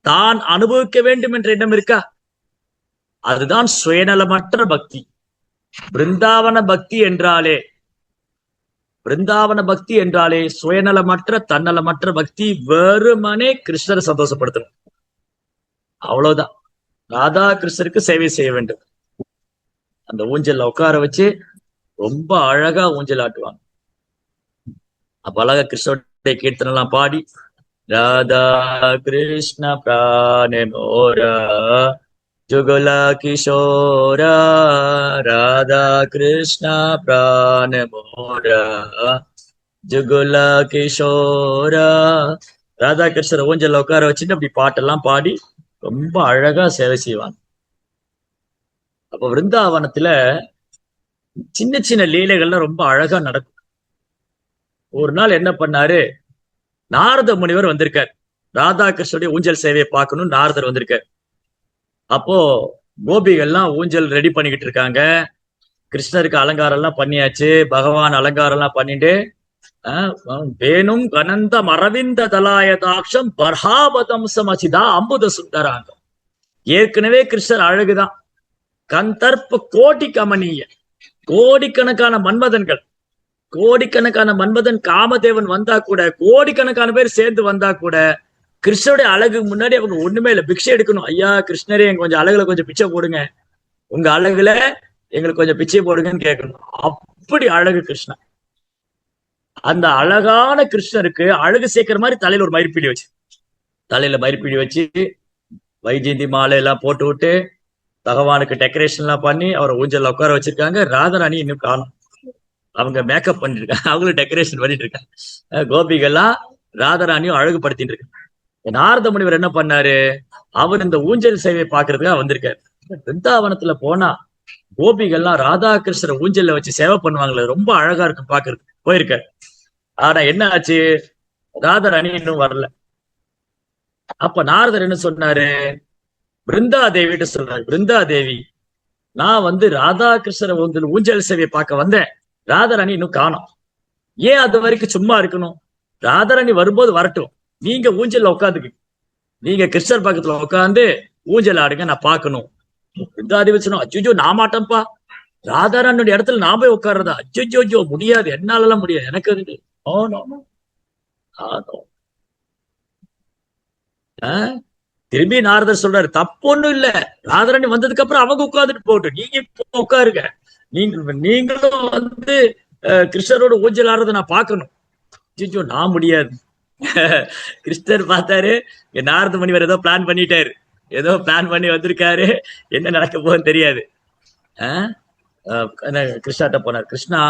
தான் அனுபவிக்க வேண்டும் என்ற எண்ணம் இருக்கா? அதுதான் சுயநலமற்ற பக்தி. பிருந்தாவன பக்தி என்றாலே சுயநலமற்ற, தன்னலமற்ற பக்தி. வெறுமனே கிருஷ்ணரை சந்தோஷப்படுத்தணும், அவ்வளவுதான். ராதா கிருஷ்ணருக்கு சேவை செய்ய வேண்டும். அந்த ஊஞ்சல்ல உட்கார வச்சு ரொம்ப அழகா ஊஞ்சல் ஆட்டுவாங்க. அப்ப அழகா கிருஷ்ணனுடைய கீர்த்தனை எல்லாம் பாடி, ராதா கிருஷ்ண பிராணே மோரா ஜுகுல கிஷோரா, ராதா கிருஷ்ண பிராண மோரா ஜுகுல கிஷோரா. ராதா கிருஷ்ணர் ஊஞ்சல்ல உட்கார வச்சுட்டு அப்படி பாட்டெல்லாம் பாடி ரொம்ப அழகா சேவை செய்வாங்க. அப்ப விருந்தாவனத்துல சின்ன சின்ன லீலைகள்லாம் ரொம்ப அழகா நடக்கும். ஒரு நாள் என்ன பண்ணாரு, நாரத முனிவர் வந்திருக்கார். ராதாகிருஷ்ணனுடைய ஊஞ்சல் சேவையை பார்க்கணும் நாரதர் வந்திருக்கார். அப்போ கோபிகள்லாம் ஊஞ்சல் ரெடி பண்ணிக்கிட்டு இருக்காங்க. கிருஷ்ணருக்கு அலங்காரம் எல்லாம் பண்ணியாச்சு. பகவான் அலங்காரம் எல்லாம் பண்ணிட்டு வேணும் கனந்த மரவிந்த தலாயதாட்சம் பர்ஹாபதம் சமசிதா அம்புத சுந்தராங்கம். ஏற்கனவே கிருஷ்ணர் அழகுதான். கந்தர்ப்ப கோடி கமனீய, கோடிக்கணக்கான மன்மதன்கள், கோடிக்கணக்கான மன்மதன் காமதேவன் வந்தா கூட, கோடிக்கணக்கான பேர் சேர்ந்து வந்தா கூட கிருஷ்ணருடைய அழகு முன்னாடி அவங்க ஒண்ணுமே இல்லை. பிக்ஷை எடுக்கணும். ஐயா கிருஷ்ணரே எங்க கொஞ்சம் அழகுல கொஞ்சம் பிச்சை போடுங்க, உங்க அழகுல எங்களுக்கு கொஞ்சம் பிச்சை போடுங்கன்னு கேட்கணும். அப்படி அழகு கிருஷ்ணா. அந்த அழகான கிருஷ்ணருக்கு அழகு சேர்க்கிற மாதிரி தலையில ஒரு மயிர்பீடி வச்சு, தலையில மயிர்பீடி வச்சு வைஜெயந்தி மாலை எல்லாம் போட்டு விட்டு பகவானுக்கு டெக்கரேஷன் எல்லாம் பண்ணி அவரை ஊஞ்சல்ல உட்கார வச்சிருக்காங்க. ராதாராணி இன்னும் காணும். அவங்க மேக்கப் பண்ணிட்டு இருக்காங்க, அவங்களும் டெக்கரேஷன் பண்ணிட்டு இருக்காங்க. கோபிகள்லாம் ராதாராணியும் அழகுபடுத்திட்டு இருக்காங்க. நாரத முனிவர் என்ன பண்ணாரு, அவர் இந்த ஊஞ்சல் சேவையை பாக்குறதுக்காக வந்திருக்காரு. பிருந்தாவனத்துல போனா கோபிகள்லாம் ராதாகிருஷ்ணரை ஊஞ்சல்ல வச்சு சேவை பண்ணுவாங்களே, ரொம்ப அழகா இருக்கு பாக்குறது, போயிருக்காரு. ஆனா என்ன ஆச்சு, ராதாராணி இன்னும் வரல. அப்ப நாரதர் என்ன சொன்னாரு, பிருந்தா தேவிட்ட சொல்றாரு, பிருந்தா தேவி நான் வந்து ராதாகிருஷ்ணரை ஊஞ்சல் சேவையை பார்க்க வந்தேன், ராதாராணி இன்னும் காணோம். ஏன் அது வரைக்கும் சும்மா இருக்கணும், ராதாராணி வரும்போது வரட்டும், நீங்க ஊஞ்சல்ல உட்காந்துக்கு, நீங்க கிருஷ்ணர் பக்கத்துல உட்காந்து ஊஞ்சல் ஆடுங்க, நான் பார்க்கணும். பிருந்தா தேவி சொன்னோம், அச்சோ நான் மாட்டேன்ப்பா, ராதாராணியோட இடத்துல நான் போய் உட்கார்றதா, அச்சோ முடியாது, என்னாலலாம் முடியாது, எனக்கு அது திரும்பி நாரதர் சொல்றாரு, தப்பொன்னும் இல்ல, ராதாராணி வந்ததுக்கு அப்புறம் அவங்க உட்கார்ந்துட்டு போட்டு, நீங்க இப்போ உட்காருங்க, நீங்களும் வந்து கிருஷ்ணரோட ஊஞ்சல் ஆடுறதை நான் பார்க்கணும். அச்சோ நான் முடியாது. கிருஷ்ணர் பார்த்தாரு, நாரத முனிவர் ஏதோ பிளான் பண்ணிட்டாரு, ஏதோ பிளான் பண்ணி வந்திருக்காரு, என்ன நடக்க போகுதுன்னு தெரியாது. கிருஷ்ணாட்ட போனார், கிருஷ்ணா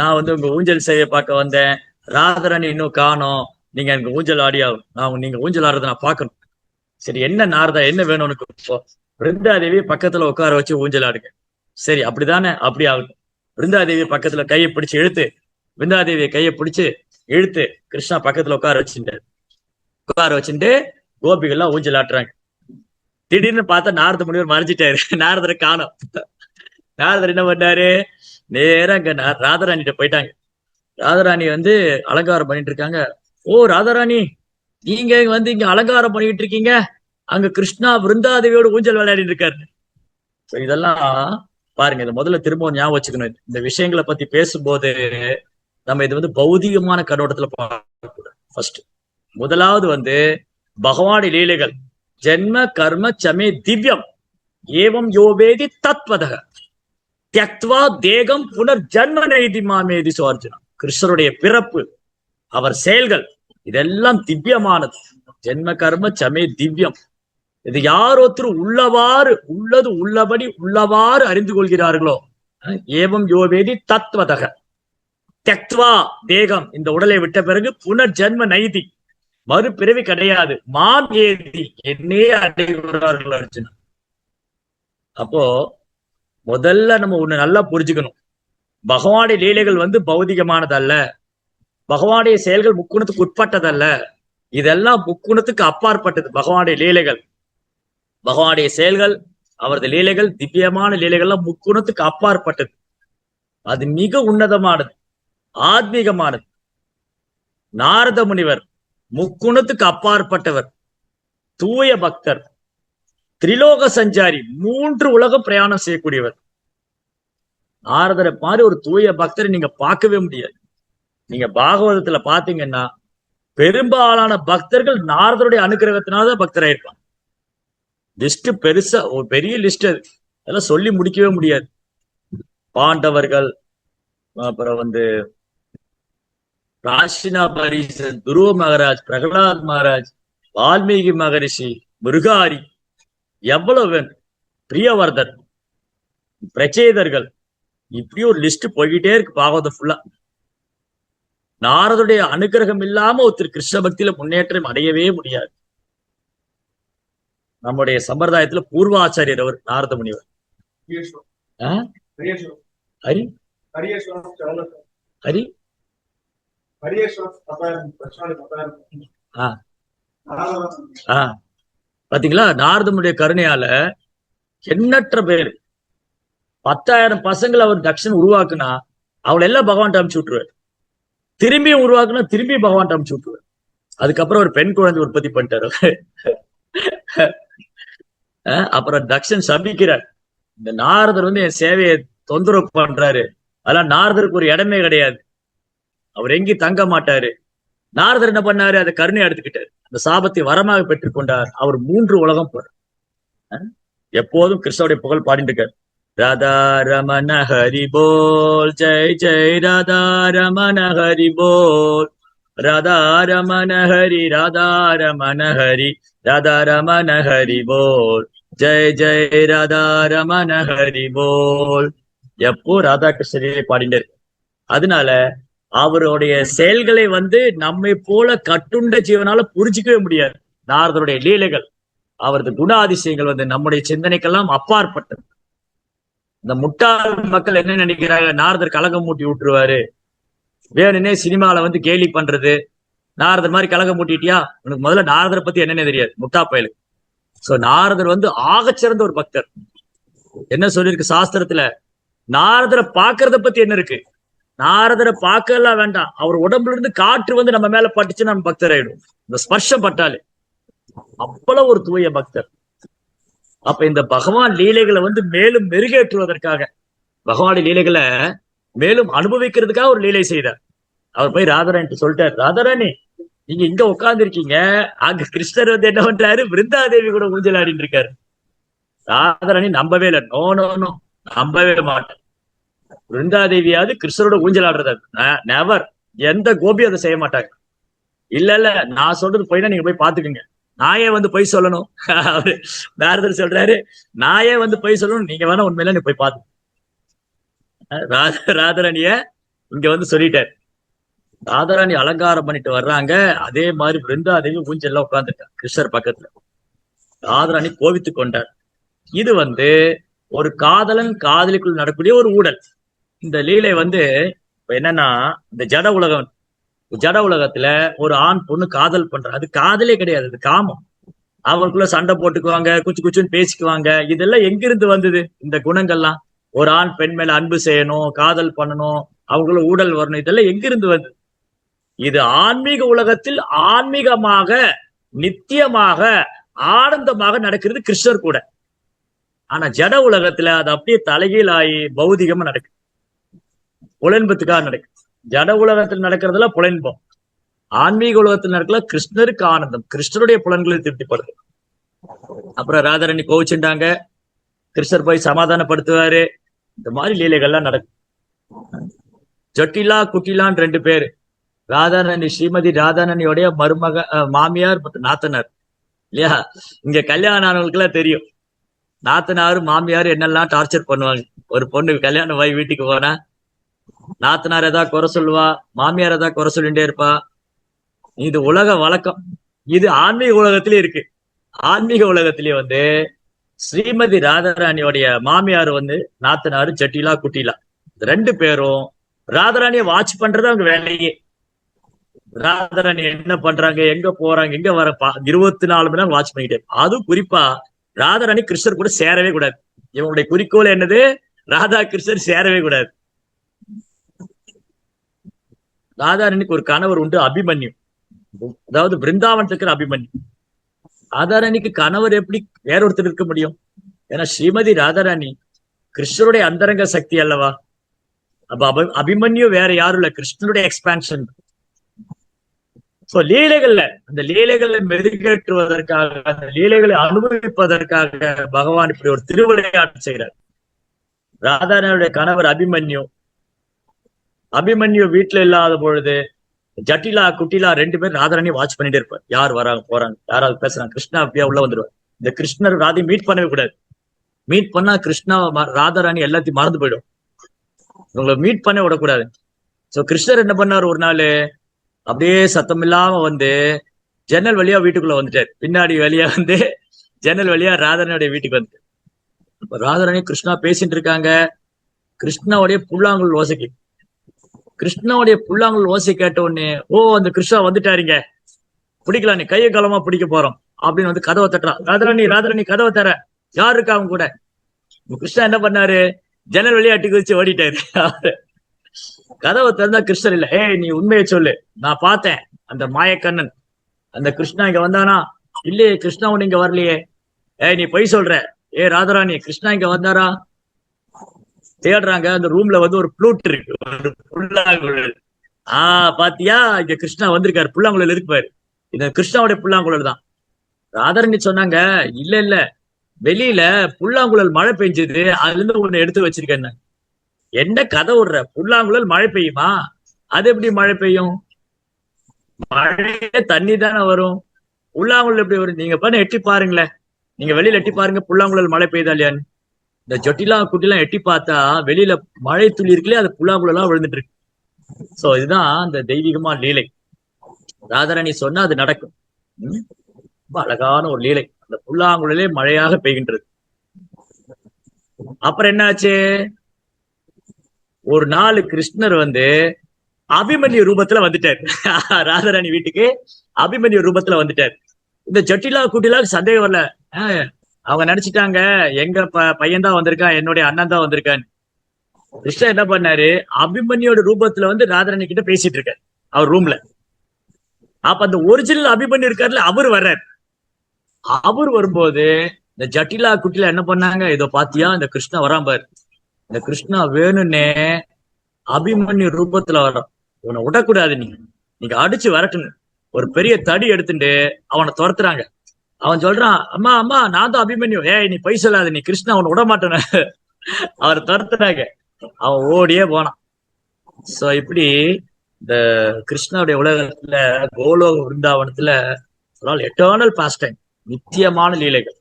நான் வந்து உங்க ஊஞ்சல் சேவையை பார்க்க வந்தேன், ராதாராணி இன்னும் காணோம், நீங்க எனக்கு ஊஞ்சல் ஆடியாகும், நீங்க ஊஞ்சல் ஆடுறதை நான் பார்க்கணும். சரி என்ன நாரதா என்ன வேணும் உனக்கு, பிருந்தாதேவி பக்கத்துல உட்கார வச்சு ஊஞ்சல் ஆடுங்க. சரி அப்படிதானே, அப்படி ஆகட்டும். பிருந்தாதேவி பக்கத்துல கையை பிடிச்சு இழுத்து, பிருந்தாதேவியை கையை பிடிச்சு இழுத்து கிருஷ்ணா பக்கத்துல உட்கார வச்சுட்டு கோபிகள்லாம் ஊஞ்சல் ஆட்டுறாங்க. திடீர்னு பார்த்தா நாரத முனிவர் மறைஞ்சிட்டாரு, நாரதரை காணோம். நாரதர் என்ன பண்ணாரு, நேரா அங்க ராதாராணிட்ட போயிட்டாங்க. ராதாராணி வந்து அலங்காரம் பண்ணிட்டு இருக்காங்க. ஓ ராதாராணி, நீங்க வந்து இங்க அலங்காரம் பண்ணிட்டு இருக்கீங்க, அங்க கிருஷ்ணா பிருந்தாதேவியோட ஊஞ்சல் விளையாடிட்டு இருக்காரு. இதெல்லாம் பாருங்க, இதை முதல்ல திரும்பவும் ஞாபகம் வச்சுக்கணும். இந்த விஷயங்களை பத்தி பேசும்போது நம்ம இது வந்து பௌதிகமான கண்ணோட்டத்துல பார்க்கக்கூடாது. ஃபர்ஸ்ட் முதலாவது வந்து பகவானுடைய லீலைகள் ஜென்ம கர்ம சமே திவ்யம் ஏவம் யோவேதி தத்வதக தியக்த்வா தேகம் புனர் ஜன்ம நைதி மாமேதி சோர்ஜனா. கிருஷ்ணருடைய பிறப்பு, அவர் செயல்கள், இதெல்லாம் திவ்யமானது. ஜென்ம கர்ம சமே திவ்யம். இது யார் ஒருத்தர் உள்ளது உள்ளபடி உள்ளவாறு அறிந்து கொள்கிறார்களோ, ஏவம் யோவேதி தத்வதக தியக்த்வா தேகம், இந்த உடலை விட்ட பிறகு புனர் ஜன்ம நைதி, மறுபிறவி கிடையாது, மாம் ஏதி, என்னே அடைகிறார்கள் அர்ஜுனா. அப்போ முதல்ல நம்ம ஒண்ணு நல்லா புரிஞ்சுக்கணும், பகவானுடைய லீலைகள் வந்து பௌதிகமானது அல்ல, பகவானுடைய செயல்கள் முக்குணத்துக்கு உட்பட்டதல்ல, இதெல்லாம் முக்குணத்துக்கு அப்பாற்பட்டது. பகவானுடைய லீலைகள், பகவானுடைய செயல்கள், அவரது லீலைகள், திவ்யமான லீலைகள்லாம் முக்குணத்துக்கு அப்பாற்பட்டது. அது மிக உன்னதமானது, ஆத்மீகமானது. நாரத முனிவர் முக்குணத்துக்கு அப்பாற்பட்டவர், தூய பக்தர், திரிலோக சஞ்சாரி, 3 உலகம் பிரயாணம் செய்யக்கூடியவர். நாரதரை மாதிரி ஒரு தூய பக்தரை நீங்க பார்க்கவே முடியாது. நீங்க பாகவதத்துல பாத்தீங்கன்னா பெரும்பாலான பக்தர்கள் நாரதருடைய அனுகிரகத்தினால்தான் பக்தராயிருப்பாங்க. லிஸ்ட் பெருசா, ஒரு பெரிய லிஸ்ட், அது அதெல்லாம் சொல்லி முடிக்கவே முடியாது. பாண்டவர்கள், அப்புறம் வந்து ராஷினா பரிசன், துருவ மகாராஜ், பிரகலாத் மகாராஜ், வால்மீகி மகரிஷி, மிருகாரி, எவ்வளவு வேணும், பிரியவர்தன், பிரச்சேதர்கள், இப்படி ஒரு லிஸ்ட் போய்கிட்டே இருக்கு பாகவதம் ஃபுல்லா. நாரதுடைய அனுகிரகம் இல்லாம ஒருத்தர் கிருஷ்ண பக்தியில முன்னேற்றம் அடையவே முடியாது. நம்முடைய சம்பிரதாயத்துல பூர்வாச்சாரியர் அவர் நாரத முனிவர். ஹரி ஹரி ஆஹ் ஆஹ் பாத்தீங்களா, நாரதனுடைய கருணையால எண்ணற்ற பேர் 10,000 பசங்களை அவர் தக்ஷன் உருவாக்குனா அவளை எல்லாம் பகவான் அமுச்சு விட்டுருவார். திரும்பியும் உருவாக்குனா திரும்பியும் பகவான் அமுச்சு விட்டுருவார். அதுக்கப்புறம் ஒரு பெண் குழந்தை உற்பத்தி பண்ணிட்டாரு. அப்புறம் தக்ஷன் சபிக்கிறார், இந்த நாரதர் வந்து என் சேவையை தொந்தரவு பண்றாரு, அதெல்லாம் நாரதருக்கு ஒரு இடமே கிடையாது, அவர் எங்கேயும் தங்க மாட்டாரு. நாரதர் என்ன பண்ணாரு, அதை கருணை எடுத்துக்கிட்டாரு, அந்த சாபத்தை வரமாக பெற்றுக்கொண்டார். அவர் 3 உலகம் போறார். எப்போதும் கிருஷ்ணனுடைய புகழ் பாடிட்டு இருக்காரு. ராதா ரமண ஹரி போல், ஜெய் ஜெய் ராதா ரமண ஹரி போல், ராதா ரமண ஹரி, ராதா ரமண ஹரி, ராதா ரமண ஹரி போல், ஜெய் ஜெய் ராதா ரமண ஹரி போல். எப்போ ராதா கிருஷ்ணரே பாடிட்டு இருக்கு. அதனால அவருடைய செயல்களை வந்து நம்மை போல கட்டுண்ட ஜீவனால புரிஞ்சிக்கவே முடியாது. நாரதருடைய லீலைகள், அவரது குணாதிசயங்கள் வந்து நம்முடைய சிந்தனைக்கெல்லாம் அப்பாற்பட்டது. இந்த முட்டாள் மக்கள் என்ன நினைக்கிறாங்க, நாரதர் கலகம் மூட்டி விட்டுருவாரு, வேணுன்னே சினிமால வந்து கேலி பண்றது, நாரதர் மாதிரி கலகம் மூட்டிட்டியா, உனக்கு முதல்ல நாரதரை பத்தி என்னன்னு தெரியாது முட்டா பயலுக்கு. சோ நாரதர் வந்து ஆகச்சிறந்த ஒரு பக்தர். என்ன சொல்லியிருக்கு சாஸ்திரத்துல, நாரதரை பாக்குறத பத்தி என்ன இருக்கு, நாரதரை பார்க்கலாம் வேண்டாம், அவர் உடம்புல இருந்து காற்று வந்து நம்ம மேல பட்டுச்சு நம்ம பக்தர் ஆயிடும், இந்த ஸ்பர்ஷம் பட்டாலே. அவ்வளவு ஒரு தூய பக்தர். அப்ப இந்த பகவான் லீலைகளை வந்து மேலும் மெருகேற்றுவதற்காக, பகவான் லீலைகளை மேலும் அனுபவிக்கிறதுக்காக ஒரு லீலை செய்தார். அவர் போய் ராதாராணி சொல்லிட்டார், ராதாராணி நீங்க இங்க உட்கார்ந்து இருக்கீங்க, அங்க கிருஷ்ணர் வந்து என்ன பண்றாரு, பிருந்தாதேவி கூட ஊஞ்சல் ஆடிட்டு இருக்காரு. ராதாராணி நம்பவே இல்லை, நோ நோ நோ, நம்பவே மாட்டேன், பிருந்தாதேவியாவது கிருஷ்ணரோட ஊஞ்சல் ஆடுறது நெவர், எந்த கோபியும் அதை செய்ய மாட்டாங்க. இல்ல இல்ல, நான் சொல்றது போய் தான், நீங்க போய் பாத்துக்கோங்க, நாயே வந்து போய் சொல்லணும். அவரு நாரதர் சொல்றாரு, நாயே வந்து போய் சொல்லணும், நீங்க வேணா உண்மையில நீ போய் பாத்து. ராதாராணிய இங்க வந்து சொல்லிட்டாரு. ராதாராணி அலங்காரம் பண்ணிட்டு வர்றாங்க, அதே மாதிரி பிருந்தாதேவி ஊஞ்சல்லாம் உட்கார்ந்துட்டாங்க கிருஷ்ணர் பக்கத்துல. ராதாராணி கோவித்து கொண்டார். இது வந்து ஒரு காதலன் காதலிக்குள் நடக்கூடிய ஒரு ஊடல். இந்த லீலை வந்து இப்ப என்னன்னா, இந்த ஜட உலகம், ஜட உலகத்துல ஒரு ஆண் பொண்ணு காதல் பண்ற, அது காதலே கிடையாது, அது காமம். அவங்களுக்குள்ள சண்டை போட்டுக்குவாங்க, குச்சு குச்சுன்னு பேசிக்குவாங்க. இதெல்லாம் எங்கிருந்து வந்தது இந்த குணங்கள்லாம்? ஒரு ஆண் பெண் மேல அன்பு செய்யணும், காதல் பண்ணணும், அவங்களுக்குள்ள ஊடல் வரணும், இதெல்லாம் எங்கிருந்து வந்தது? இது ஆன்மீக உலகத்தில் ஆன்மீகமாக நித்தியமாக ஆனந்தமாக நடக்கிறது கிருஷ்ணர் கூட. ஆனா ஜட உலகத்துல அது அப்படியே தலைகீழாயி பௌதிகமா நடக்குது, புலன்பத்துக்காக நடக்குது. ஜட உலகத்தில் நடக்கிறதுல புலன்பம், ஆன்மீக உலகத்தில் நடக்கல கிருஷ்ணருக்கு ஆனந்தம், கிருஷ்ணருடைய புலன்களை திருப்திப்படுது. அப்புறம் ராதாராணி கோவிச்சுட்டாங்க, கிருஷ்ணர் போய் சமாதானப்படுத்துவாரு. இந்த மாதிரி லீலைகள்லாம் நடக்கும். ஜட்டிலா குட்டிலான்னு 2 பேரு, ராதாராணி, ஸ்ரீமதி ராதாராணியோடைய மருமக, மாமியார் மற்றும் நாத்தனார் இல்லையா? இங்க கல்யாணம் ஆனவங்களுக்கு எல்லாம் தெரியும், நாத்தனாரு மாமியார் என்னெல்லாம் டார்ச்சர் பண்ணுவாங்க. ஒரு பொண்ணு கல்யாணம் வாய் வீட்டுக்கு போனா நாத்தனார் ஏதாவது குறை சொல்லுவா, மாமியார் ஏதாவது குறை சொல்லிட்டே இருப்பா. இது உலக வழக்கம். இது ஆன்மீக உலகத்திலே இருக்கு. ஆன்மீக உலகத்திலேயே வந்து ஸ்ரீமதி ராதாராணியோடைய மாமியார் வந்து நாத்தனாரு ஜட்டிலா குட்டிலா 2 பேரும் ராதாராணியை வாட்ச் பண்றது அவங்க வேலையே. ராதாராணி என்ன பண்றாங்க, எங்க போறாங்க, எங்க வர 24 மணி நேரம் வாட்ச் பண்ணிட்டே. அதுவும் குறிப்பா ராதாராணி கிருஷ்ணர் கூட சேரவே கூடாது. இவங்களுடைய குறிக்கோள் என்னது, ராதா கிருஷ்ணர் சேரவே கூடாது. ராதாராணிக்கு ஒரு கணவர் உண்டு, அபிமன்யு, அதாவது பிருந்தாவனத்துக்கு இருக்கிற அபிமன்யு. ராதாராணிக்கு கணவர் எப்படி வேற ஒருத்தர் இருக்க முடியும்? ஏன்னா ஸ்ரீமதி ராதாராணி கிருஷ்ணருடைய அந்தரங்க சக்தி அல்லவா. அப்ப அபிமன்யு வேற யாரும் இல்ல, கிருஷ்ணனுடைய எக்ஸ்பான்ஷன். சோ லீலைகள்ல, அந்த லீலைகளை மெருகேற்றுவதற்காக, அந்த லீலைகளை அனுபவிப்பதற்காக பகவான் இப்படி ஒரு திருவிளையாட்டு செய்கிறார். ராதாராணியுடைய கணவர் அபிமன்யு, அபிமன்யு வீட்டுல இல்லாத பொழுது ஜட்டிலா குட்டிலா 2 பேர் ராதாராணி வாட்ச் பண்ணிட்டே இருப்பார். யார் வராங்க போறாங்க, யாராவது பேசுறாங்க, கிருஷ்ணா அப்படியா உள்ள வந்துருவார். இந்த கிருஷ்ணர் ராதையும் மீட் பண்ணவே கூடாது. மீட் பண்ணா கிருஷ்ணா ராதாராணி எல்லாத்தையும் மறந்து போயிடும், உங்களை மீட் பண்ண விடக்கூடாது. சோ கிருஷ்ணர் என்ன பண்ணார், ஒரு நாள் அப்படியே சத்தம் இல்லாம வந்து ஜன்னல் வழியா வீட்டுக்குள்ள வந்துட்டார். பின்னாடி வழியா வந்து ஜன்னல் வழியா ராதாராணியோட வீட்டுக்கு வந்து, ராதாராணி கிருஷ்ணா பேசிட்டு இருக்காங்க. கிருஷ்ணாவுடைய புல்லாங்குழல் ஓசைக்கு கிருஷ்ணனுடைய புல்லாங்குழல் ஓசை கேட்ட உடனே, ஓ அந்த கிருஷ்ணா வந்துட்டாருங்க, பிடிக்கலாம், நீ கையை காலமா பிடிக்க போறோம் அப்படின்னு வந்து கதவை தட்டுறான். ராத்திராணி கதவை தர, யாரு இருக்கா அவங்க கூட? கிருஷ்ணா என்ன பண்ணாரு? ஜன்னல் வழியா அட்டி குதிச்சு ஓடிட்டாரு. கதவை திறந்தா கிருஷ்ணன் இல்ல. ஏய் நீ உண்மையை சொல்லு, நான் பார்த்தேன் அந்த மாயக்கண்ணன், அந்த கிருஷ்ணா இங்க வந்தானா? இல்லையே, கிருஷ்ணா ஒண்ணு இங்க வரலையே. ஏய் நீ பொய் சொல்ற. ஏ ராதாராணி, கிருஷ்ணா இங்க வந்தாரா? தேடுறாங்க. அந்த ரூம்ல வந்து ஒரு ப்ளூட் இருக்கு, ஒரு புல்லாங்குழல். பாத்தியா, இங்க கிருஷ்ணா வந்திருக்காரு, புல்லாங்குழல் இருப்பாரு, இந்த கிருஷ்ணாவுடைய புல்லாங்குழல் தான். ராதாராணி சொன்னாங்க, இல்ல வெளியில புல்லாங்குழல் மழை பெஞ்சது, அதுல இருந்து ஒண்ணு எடுத்து வச்சிருக்கேன். என்ன கதை விடுற? புல்லாங்குழல் மழை பெய்யுமா? அது எப்படி மழை பெய்யும்? மழையே தண்ணி தானே வரும், புல்லாங்குழல் எப்படி வரும்? நீங்க பண்ண எட்டி பாருங்களேன், நீங்க வெளியில எட்டி பாருங்க, புல்லாங்குழல் மழை பெய்யுதா இல்லையான்னு. இந்த ஜொட்டிலா குட்டிலாம் எட்டி பார்த்தா வெளியில மழை துளி இருக்குல்லையே, அது புல்லாங்குழலாம் விழுந்துட்டு இருக்கு. சோ இதுதான் அந்த தெய்வீகமா லீலை. ராதாராணி சொன்னா அது நடக்கும். ரொம்ப அழகான ஒரு லீலை. அந்த புல்லாங்குழலே மழையாக பெய்கின்றது. அப்புறம் என்னாச்சு? ஒரு நாள் கிருஷ்ணர் வந்து அபிமன்யு ரூபத்துல வந்துட்டார். ராதாராணி வீட்டுக்கு அபிமன்யு ரூபத்துல வந்துட்டார். இந்த ஜட்டிலா குட்டிலா சந்தேகம் வரல. அவங்க நினைச்சிட்டாங்க எங்க பையன் தான் வந்திருக்கான், என்னுடைய அண்ணன் தான் வந்திருக்கான்னு. கிருஷ்ணர் என்ன பண்ணாரு? அபிமன்யோட ரூபத்துல வந்து ராதாராணி கிட்ட பேசிட்டு இருக்காரு அவர் ரூம்ல. அப்ப அந்த ஒரிஜினல் அபிமன்யு இருக்காருல்ல, அவர் வர்றாரு. அவர் வரும்போது இந்த ஜட்டிலா குட்டிலா என்ன பண்ணாங்க? இதோ பாத்தியா இந்த கிருஷ்ணா வரான் பாரு, இந்த கிருஷ்ணா வேணும்னே அபிமன்யு ரூபத்துல வர்றான், உன்னை விடக்கூடாது, நீங்க அடிச்சு வரட்டுன்னு ஒரு பெரிய தடி எடுத்துட்டு அவனை துரத்துறாங்க. அவன் சொல்றான், அம்மா அம்மா நான் தான் அபிமன்யு. ஏய் நீ பொய் சொல்லாத, நீ கிருஷ்ணா அவனை விட மாட்டேன. அவர் துரத்துறாங்க, அவன் ஓடியே போனான். சோ இப்படி இந்த கிருஷ்ணனுடைய உலகத்துல, கோலோக விருந்தாவனத்துல எட்டர்னல் பாஸ்ட் டைம், நித்தியமான லீலைகள்.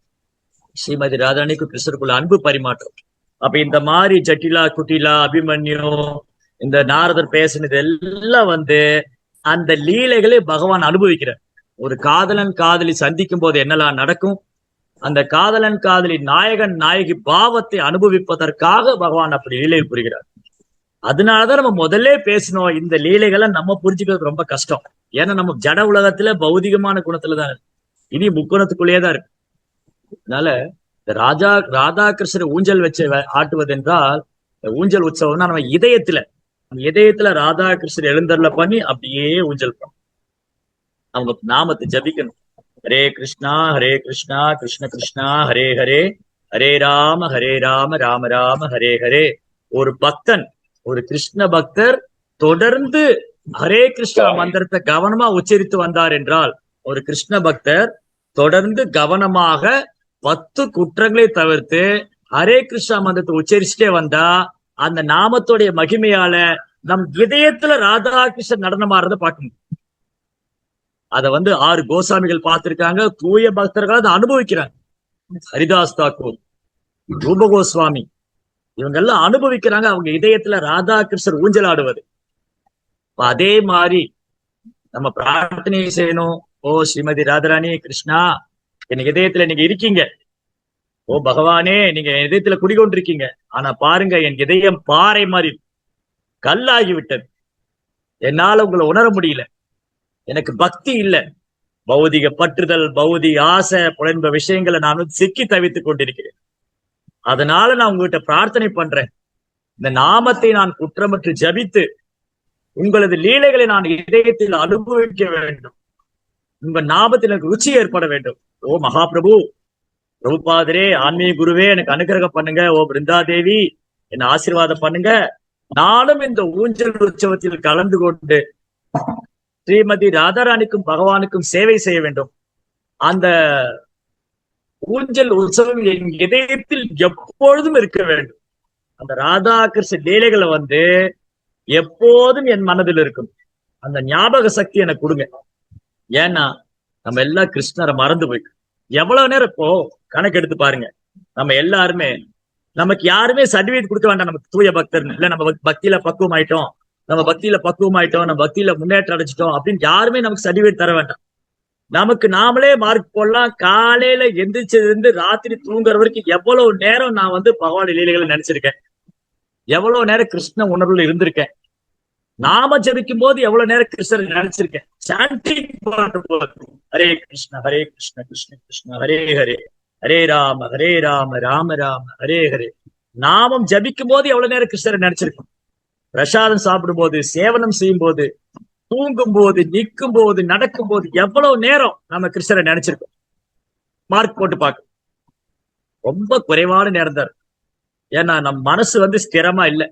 ஸ்ரீமதி ராதாராணிக்கு கிருஷ்ணருக்குள்ள அன்பு பரிமாற்றம். அப்ப இந்த மாதிரி ஜட்டிலா குட்டிலா அபிமன்யு, இந்த நாரதர் பேசினது எல்லாம் வந்து அந்த லீலைகளை பகவான் அனுபவிக்கிறார். ஒரு காதலன் காதலி சந்திக்கும் போது என்னெல்லாம் நடக்கும், அந்த காதலன் காதலி நாயகன் நாயகி பாவத்தை அனுபவிப்பதற்காக பகவான் அப்படி லீலை புரிகிறார். அதனாலதான் நம்ம முதல்ல பேசணும், இந்த லீலைகளை நம்ம புரிஞ்சுக்கிறது ரொம்ப கஷ்டம். ஏன்னா நம்ம ஜட உலகத்துல பௌதிகமான குணத்துலதான் இருக்கு, இனி முக்குணத்துக்குள்ளேயேதான் இருக்கு. அதனால இந்த ராதாகிருஷ்ணர் ஊஞ்சல் வச்சு ஆட்டுவது என்றால், ஊஞ்சல் உற்சவம்னா நம்ம இதயத்துல ராதாகிருஷ்ணர் எழுந்தருள பண்ணி அப்படியே ஊஞ்சல் பண்ணும். அவங்க நாமத்தை ஜபிக்கணும். ஹரே கிருஷ்ணா கிருஷ்ண கிருஷ்ணா ஹரே ஹரே, ஹரே ராம ராம ராம ஹரே ஹரே. ஒரு பக்தன், ஒரு கிருஷ்ண பக்தர் தொடர்ந்து ஹரே கிருஷ்ணா மந்திரத்தை கவனமா உச்சரித்து வந்தார் என்றால், ஒரு கிருஷ்ண பக்தர் தொடர்ந்து கவனமாக 10 குற்றங்களை தவிர்த்து ஹரே கிருஷ்ணா மந்திரத்தை உச்சரிச்சுட்டே வந்தா, அந்த நாமத்துடைய மகிமையால நம் இதயத்துல ராதாகிருஷ்ணன் நடனமாறத பார்க்கணும். அத வந்து 6 கோசாமிகள் பார்த்திருக்காங்க, தூய பக்தர்கள் அதை அனுபவிக்கிறாங்க. ஹரிதாஸ் தாக்கூர், ரூப கோஸ்வாமி, இவங்க எல்லாம் அனுபவிக்கிறாங்க அவங்க இதயத்துல ராதாகிருஷ்ணர் ஊஞ்சல் ஆடுவது. அதே மாதிரி நம்ம பிரார்த்தனை செய்யணும். ஓ ஸ்ரீமதி ராதாராணி கிருஷ்ணா, என் இதயத்துல நீங்க இருக்கீங்க. ஓ பகவானே, நீங்க என் இதயத்துல குடிகொண்டிருக்கீங்க. ஆனா பாருங்க, என் இதயம் பாறை மாதிரி கல்லாகி விட்டது, என்னால உங்களை உணர முடியல, எனக்கு பக்தி இல்ல, பௌதிக பற்றுதல், பௌதிக ஆசை புலன்ப விஷயங்களை நான் வந்து சிக்கி தவித்துக் கொண்டிருக்கிறேன். அதனால நான் உங்ககிட்ட பிரார்த்தனை பண்றேன், இந்த நாமத்தை நான் குற்றமற்று ஜபித்து உங்களது லீலைகளை நான் இதயத்தில் அனுபவிக்க வேண்டும், உங்க நாமத்தில் எனக்கு ருச்சி ஏற்பட வேண்டும். ஓ மகாபிரபு, பிரபுபாதரே, ஆன்மீக குருவே, எனக்கு அனுகிரகம் பண்ணுங்க. ஓ பிருந்தாதேவி, என்ன ஆசீர்வாதம் பண்ணுங்க. நானும் இந்த ஊஞ்சல் உற்சவத்தில் கலந்து கொண்டு ஸ்ரீமதி ராதாராணிக்கும் பகவானுக்கும் சேவை செய்ய வேண்டும். அந்த ஊஞ்சல் உற்சவம் என் இதயத்தில் எப்பொழுதும் இருக்க வேண்டும். அந்த ராதாகிருஷ்ண லீலைகளை வந்து எப்போதும் என் மனதில் இருக்கும். அந்த ஞாபக சக்தி எனக்கு கொடுங்க. ஏன்னா நம்ம எல்லாம் கிருஷ்ணரை மறந்து போயிடும். எவ்வளவு நேரம் இப்போ கணக்கு எடுத்து பாருங்க, நம்ம எல்லாருமே, நமக்கு யாருமே சர்டிபிகேட் கொடுக்க வேண்டாம் நமக்கு தூய பக்தர்னு. இல்ல நம்ம பக்தியில பக்குவம் ஆயிட்டோம், நம்ம பக்தியில முன்னேற்றம் அடைச்சிட்டோம் அப்படின்னு யாருமே நமக்கு சர்டிபிகேட் தர வேண்டாம். நமக்கு நாமளே மார்க் போடலாம். காலையில எந்திரிச்சதுல இருந்து ராத்திரி தூங்குற வரைக்கும் எவ்வளவு நேரம் நான் வந்து பகவான் லீலைகளை நினைச்சிருக்கேன், எவ்வளவு நேரம் கிருஷ்ண உணர்வுல இருந்திருக்கேன். நாம ஜபிக்கும் போது எவ்வளவு நேரம் கிருஷ்ணரை நினைச்சிருக்கேன். சாண்டிங் பண்ணும்போது ஹரே கிருஷ்ண கிருஷ்ண கிருஷ்ண ஹரே ஹரே, ஹரே ராம ராம ராம ஹரே ஹரே. நாமம் ஜபிக்கும் போது எவ்வளவு நேரம் கிருஷ்ணரை நினைச்சிருக்கோம். பிரசாதம் சாப்பிடும் போது, சேவனம் செய்யும் போது, தூங்கும் போது, நிற்கும் போது, நடக்கும் போது எவ்வளவு நேரம் நம்ம கிருஷ்ணரை நினைச்சிருக்கோம். மார்க் போட்டு பார்க்க ரொம்ப குறைவான நேரம் தான். ஏன்னா நம் மனசு ஸ்திரமா இல்லை,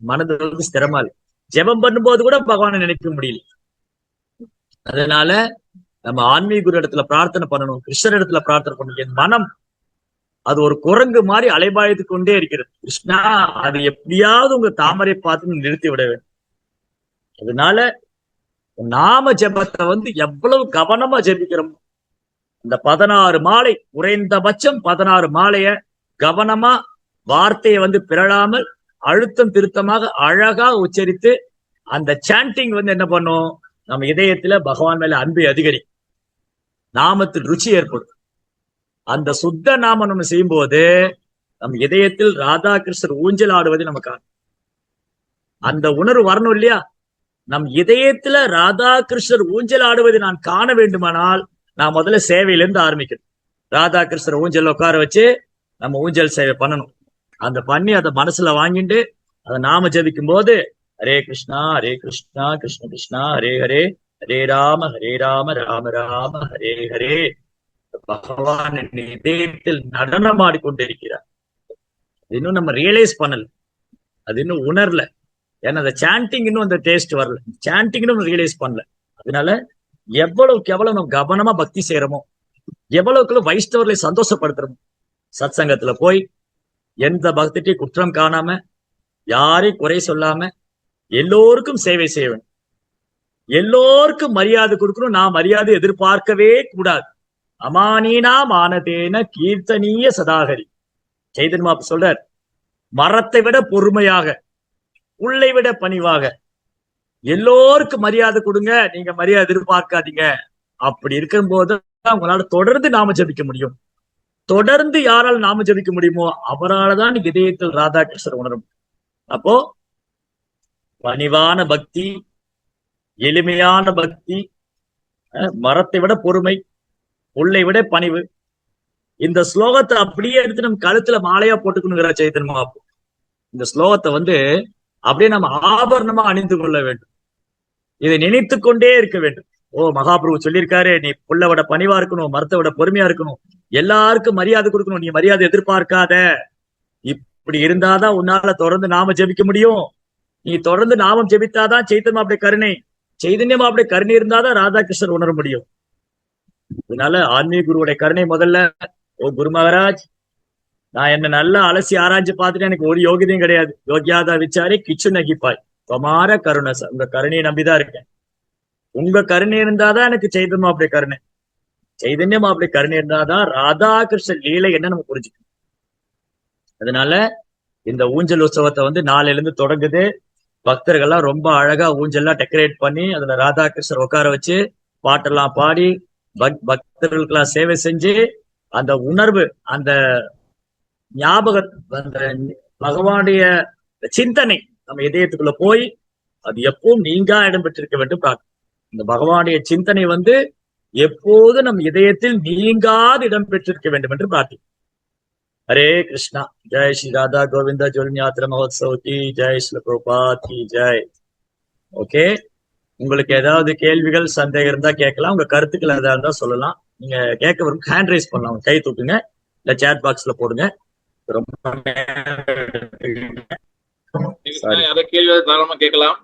மனது ஸ்திரமா இல்லை. ஜெபம் பண்ணும்போது கூட பகவானை நினைக்க முடியல. அதனால நம்ம ஆன்மீக குரு இடத்துல பிரார்த்தனை பண்ணணும், கிருஷ்ணர் இடத்துல பிரார்த்தனை பண்ணணும். என் மனம் அது ஒரு குரங்கு மாதிரி அலைபாய்த்து கொண்டே இருக்கிறது. கிருஷ்ணா, அது எப்படியாவது உங்க தாமரை பார்த்து நிறுத்தி விட வேண்டும். அதனால நாம ஜெபத்தை எவ்வளவு கவனமா ஜெபிக்கிறோம். இந்த 16 மாலை, குறைந்தபட்சம் 16 மாலைய கவனமா வார்த்தையை பிறழாமல் அழுத்தம் திருத்தமாக அழகா உச்சரித்து அந்த சாண்டிங் என்ன பண்ணும், நம்ம இதயத்துல பகவான் மேல அன்பை அதிகரிக்கும், நாமத்தில் ருச்சி ஏற்படும். அந்த சுத்த நாமம் நம்ம செய்யும் போது நம் இதயத்தில் ராதாகிருஷ்ணர் ஊஞ்சல் ஆடுவதை நம்ம காணும். அந்த உணர்வு வரணும் இல்லையா? நம் இதயத்துல ராதாகிருஷ்ணர் ஊஞ்சல் ஆடுவதை நான் காண வேண்டுமானால் நான் முதல்ல சேவையிலிருந்து ஆரம்பிக்கணும். ராதாகிருஷ்ணர் ஊஞ்சல் உட்கார வச்சு நம்ம ஊஞ்சல் சேவை பண்ணணும். அந்த பண்ணி அதை மனசுல வாங்கிட்டு அதை நாம ஜபிக்கும் போது ஹரே கிருஷ்ணா கிருஷ்ண கிருஷ்ணா ஹரே ஹரே, ஹரே ராம ராம ராம ஹரே ஹரே. பகவான் இதயத்தில் நடனம் ஆடிக்கொண்டிருக்கிறார். இன்னும் நம்ம ரியலைஸ் பண்ணல, அது இன்னும் உணரல. ஏன்னா அந்த சாண்டிங் இன்னும் அந்த டேஸ்ட் வரல, சாண்டிங் இன்னும் ரியலைஸ் பண்ணல. அதனால எவ்வளவுக்கு எவ்வளவு நம்ம கவனமா பக்தி செய்யறோமோ, எவ்வளவுக்குள்ள வைஷ்ணவர்களை சந்தோஷப்படுத்துறோமோ, சத் சங்கத்துல போய் எந்த பக்திட்டையும் குற்றம் காணாம, யாரையும் குறை சொல்லாம எல்லோருக்கும் சேவை செய்ய வேண்டும். எல்லோருக்கும் மரியாதை கொடுக்கணும். நான் மரியாதை எதிர்பார்க்கவே கூடாது. அமானீனா மானதேன கீர்த்தனீய சதாகரி. சைதன்ய மகாபிரபு சொல்றார், மரத்தை விட பொறுமையாக, உள்ளை விட பணிவாக எல்லோருக்கும் மரியாதை கொடுங்க, நீங்க மரியாதை எதிர்பார்க்காதீங்க. அப்படி இருக்கும் போது உங்களால தொடர்ந்து நாம ஜபிக்க முடியும். தொடர்ந்து யாரால் நாம ஜபிக்க முடியுமோ அவரால் தான் இதயத்தில் ராதாகிருஷ்ணர் உணரும். அப்போ பணிவான பக்தி, எளிமையான பக்தி, மரத்தை விட பொறுமை, உள்ளை விட பணிவு. இந்த ஸ்லோகத்தை அப்படியே எடுத்து நம்ம கழுத்துல மாலையா போட்டுக்கணுங்கிற சைத்தன்ய மகாபிரபு. இந்த ஸ்லோகத்தை அப்படியே நம்ம ஆபரணமா அணிந்து கொள்ள வேண்டும். இதை நினைத்து கொண்டே இருக்க வேண்டும். ஓ, மகாபிரபு சொல்லியிருக்காரு, நீ புல்லை விட பணிவா இருக்கணும், மரத்தை விட பொறுமையா இருக்கணும், எல்லாருக்கும் மரியாதை கொடுக்கணும், நீ மரியாதை எதிர்பார்க்காத. இப்படி இருந்தாதான் உன்னால தொடர்ந்து நாம ஜெபிக்க முடியும். நீ தொடர்ந்து நாமம் ஜெபித்தாதான் சைத்தன்ய அப்படி கருணை, சைதன்யம் அப்படி கருணை இருந்தாதான் ராதாகிருஷ்ணர் உணர முடியும். அதனால ஆன்மீக குருவுடைய கருணை முதல்ல. ஓ குரு மகாராஜ், நான் என்ன நல்லா அலசி ஆராய்ச்சி பார்த்துட்டு எனக்கு ஒரு யோகியதையும் கிடையாது. யோகியாதா விசாரி கிச்சு நகிப்பாய் தொமார கருணை. உங்க கருணையை நம்பிதான் இருக்கேன். உங்க கருணை இருந்தாதான் எனக்கு சைதன்யம் அப்படி கருணை, சைதன்யம் அப்படி கருணை இருந்தாதான் ராதாகிருஷ்ணன் லீலை என்ன நம்ம புரிஞ்சுக்கணும். அதனால இந்த ஊஞ்சல் உற்சவத்தை நாளையில இருந்து தொடங்குது. பக்தர்கள்லாம் ரொம்ப அழகா ஊஞ்சல்லாம் டெக்கரேட் பண்ணி அதுல ராதாகிருஷ்ணர் உட்கார வச்சு பாட்டெல்லாம் பாடி பக்தர்களுக்கெல்லாம் சேவை செஞ்சு அந்த உணர்வு, அந்த ஞாபகம், அந்த பகவானுடைய சிந்தனை நம்ம இதயத்துக்குள்ள போய் அது எப்பவும் நீங்கா இடம் பெற்றிருக்க வேண்டும் பிரார்த்தனை. இந்த பகவானுடைய சிந்தனை எப்போது நம் இதயத்தில் நீங்காது இடம் பெற்றிருக்க வேண்டும் என்று பிரார்த்தி. ஹரே கிருஷ்ணா. ஜெய் ஸ்ரீ ராதா கோவிந்தா ஜோல் யாத்திரை மகோத்சவ கி ஜெய், ஸ்ரீல பிரபுபாத் கி ஜெய். ஓகே, உங்களுக்கு ஏதாவது கேள்விகள் சந்தேகம் இருந்தா கேட்கலாம். உங்க கருத்துக்கள் ஏதாவது இருந்தா சொல்லலாம். நீங்க கேட்க வரும் ஹேண்ட் ரைஸ் பண்ணலாம், கை தூக்குங்க, இல்ல சேட் பாக்ஸ்ல போடுங்க. ரொம்ப கேள்வி தாராளமா கேட்கலாம்.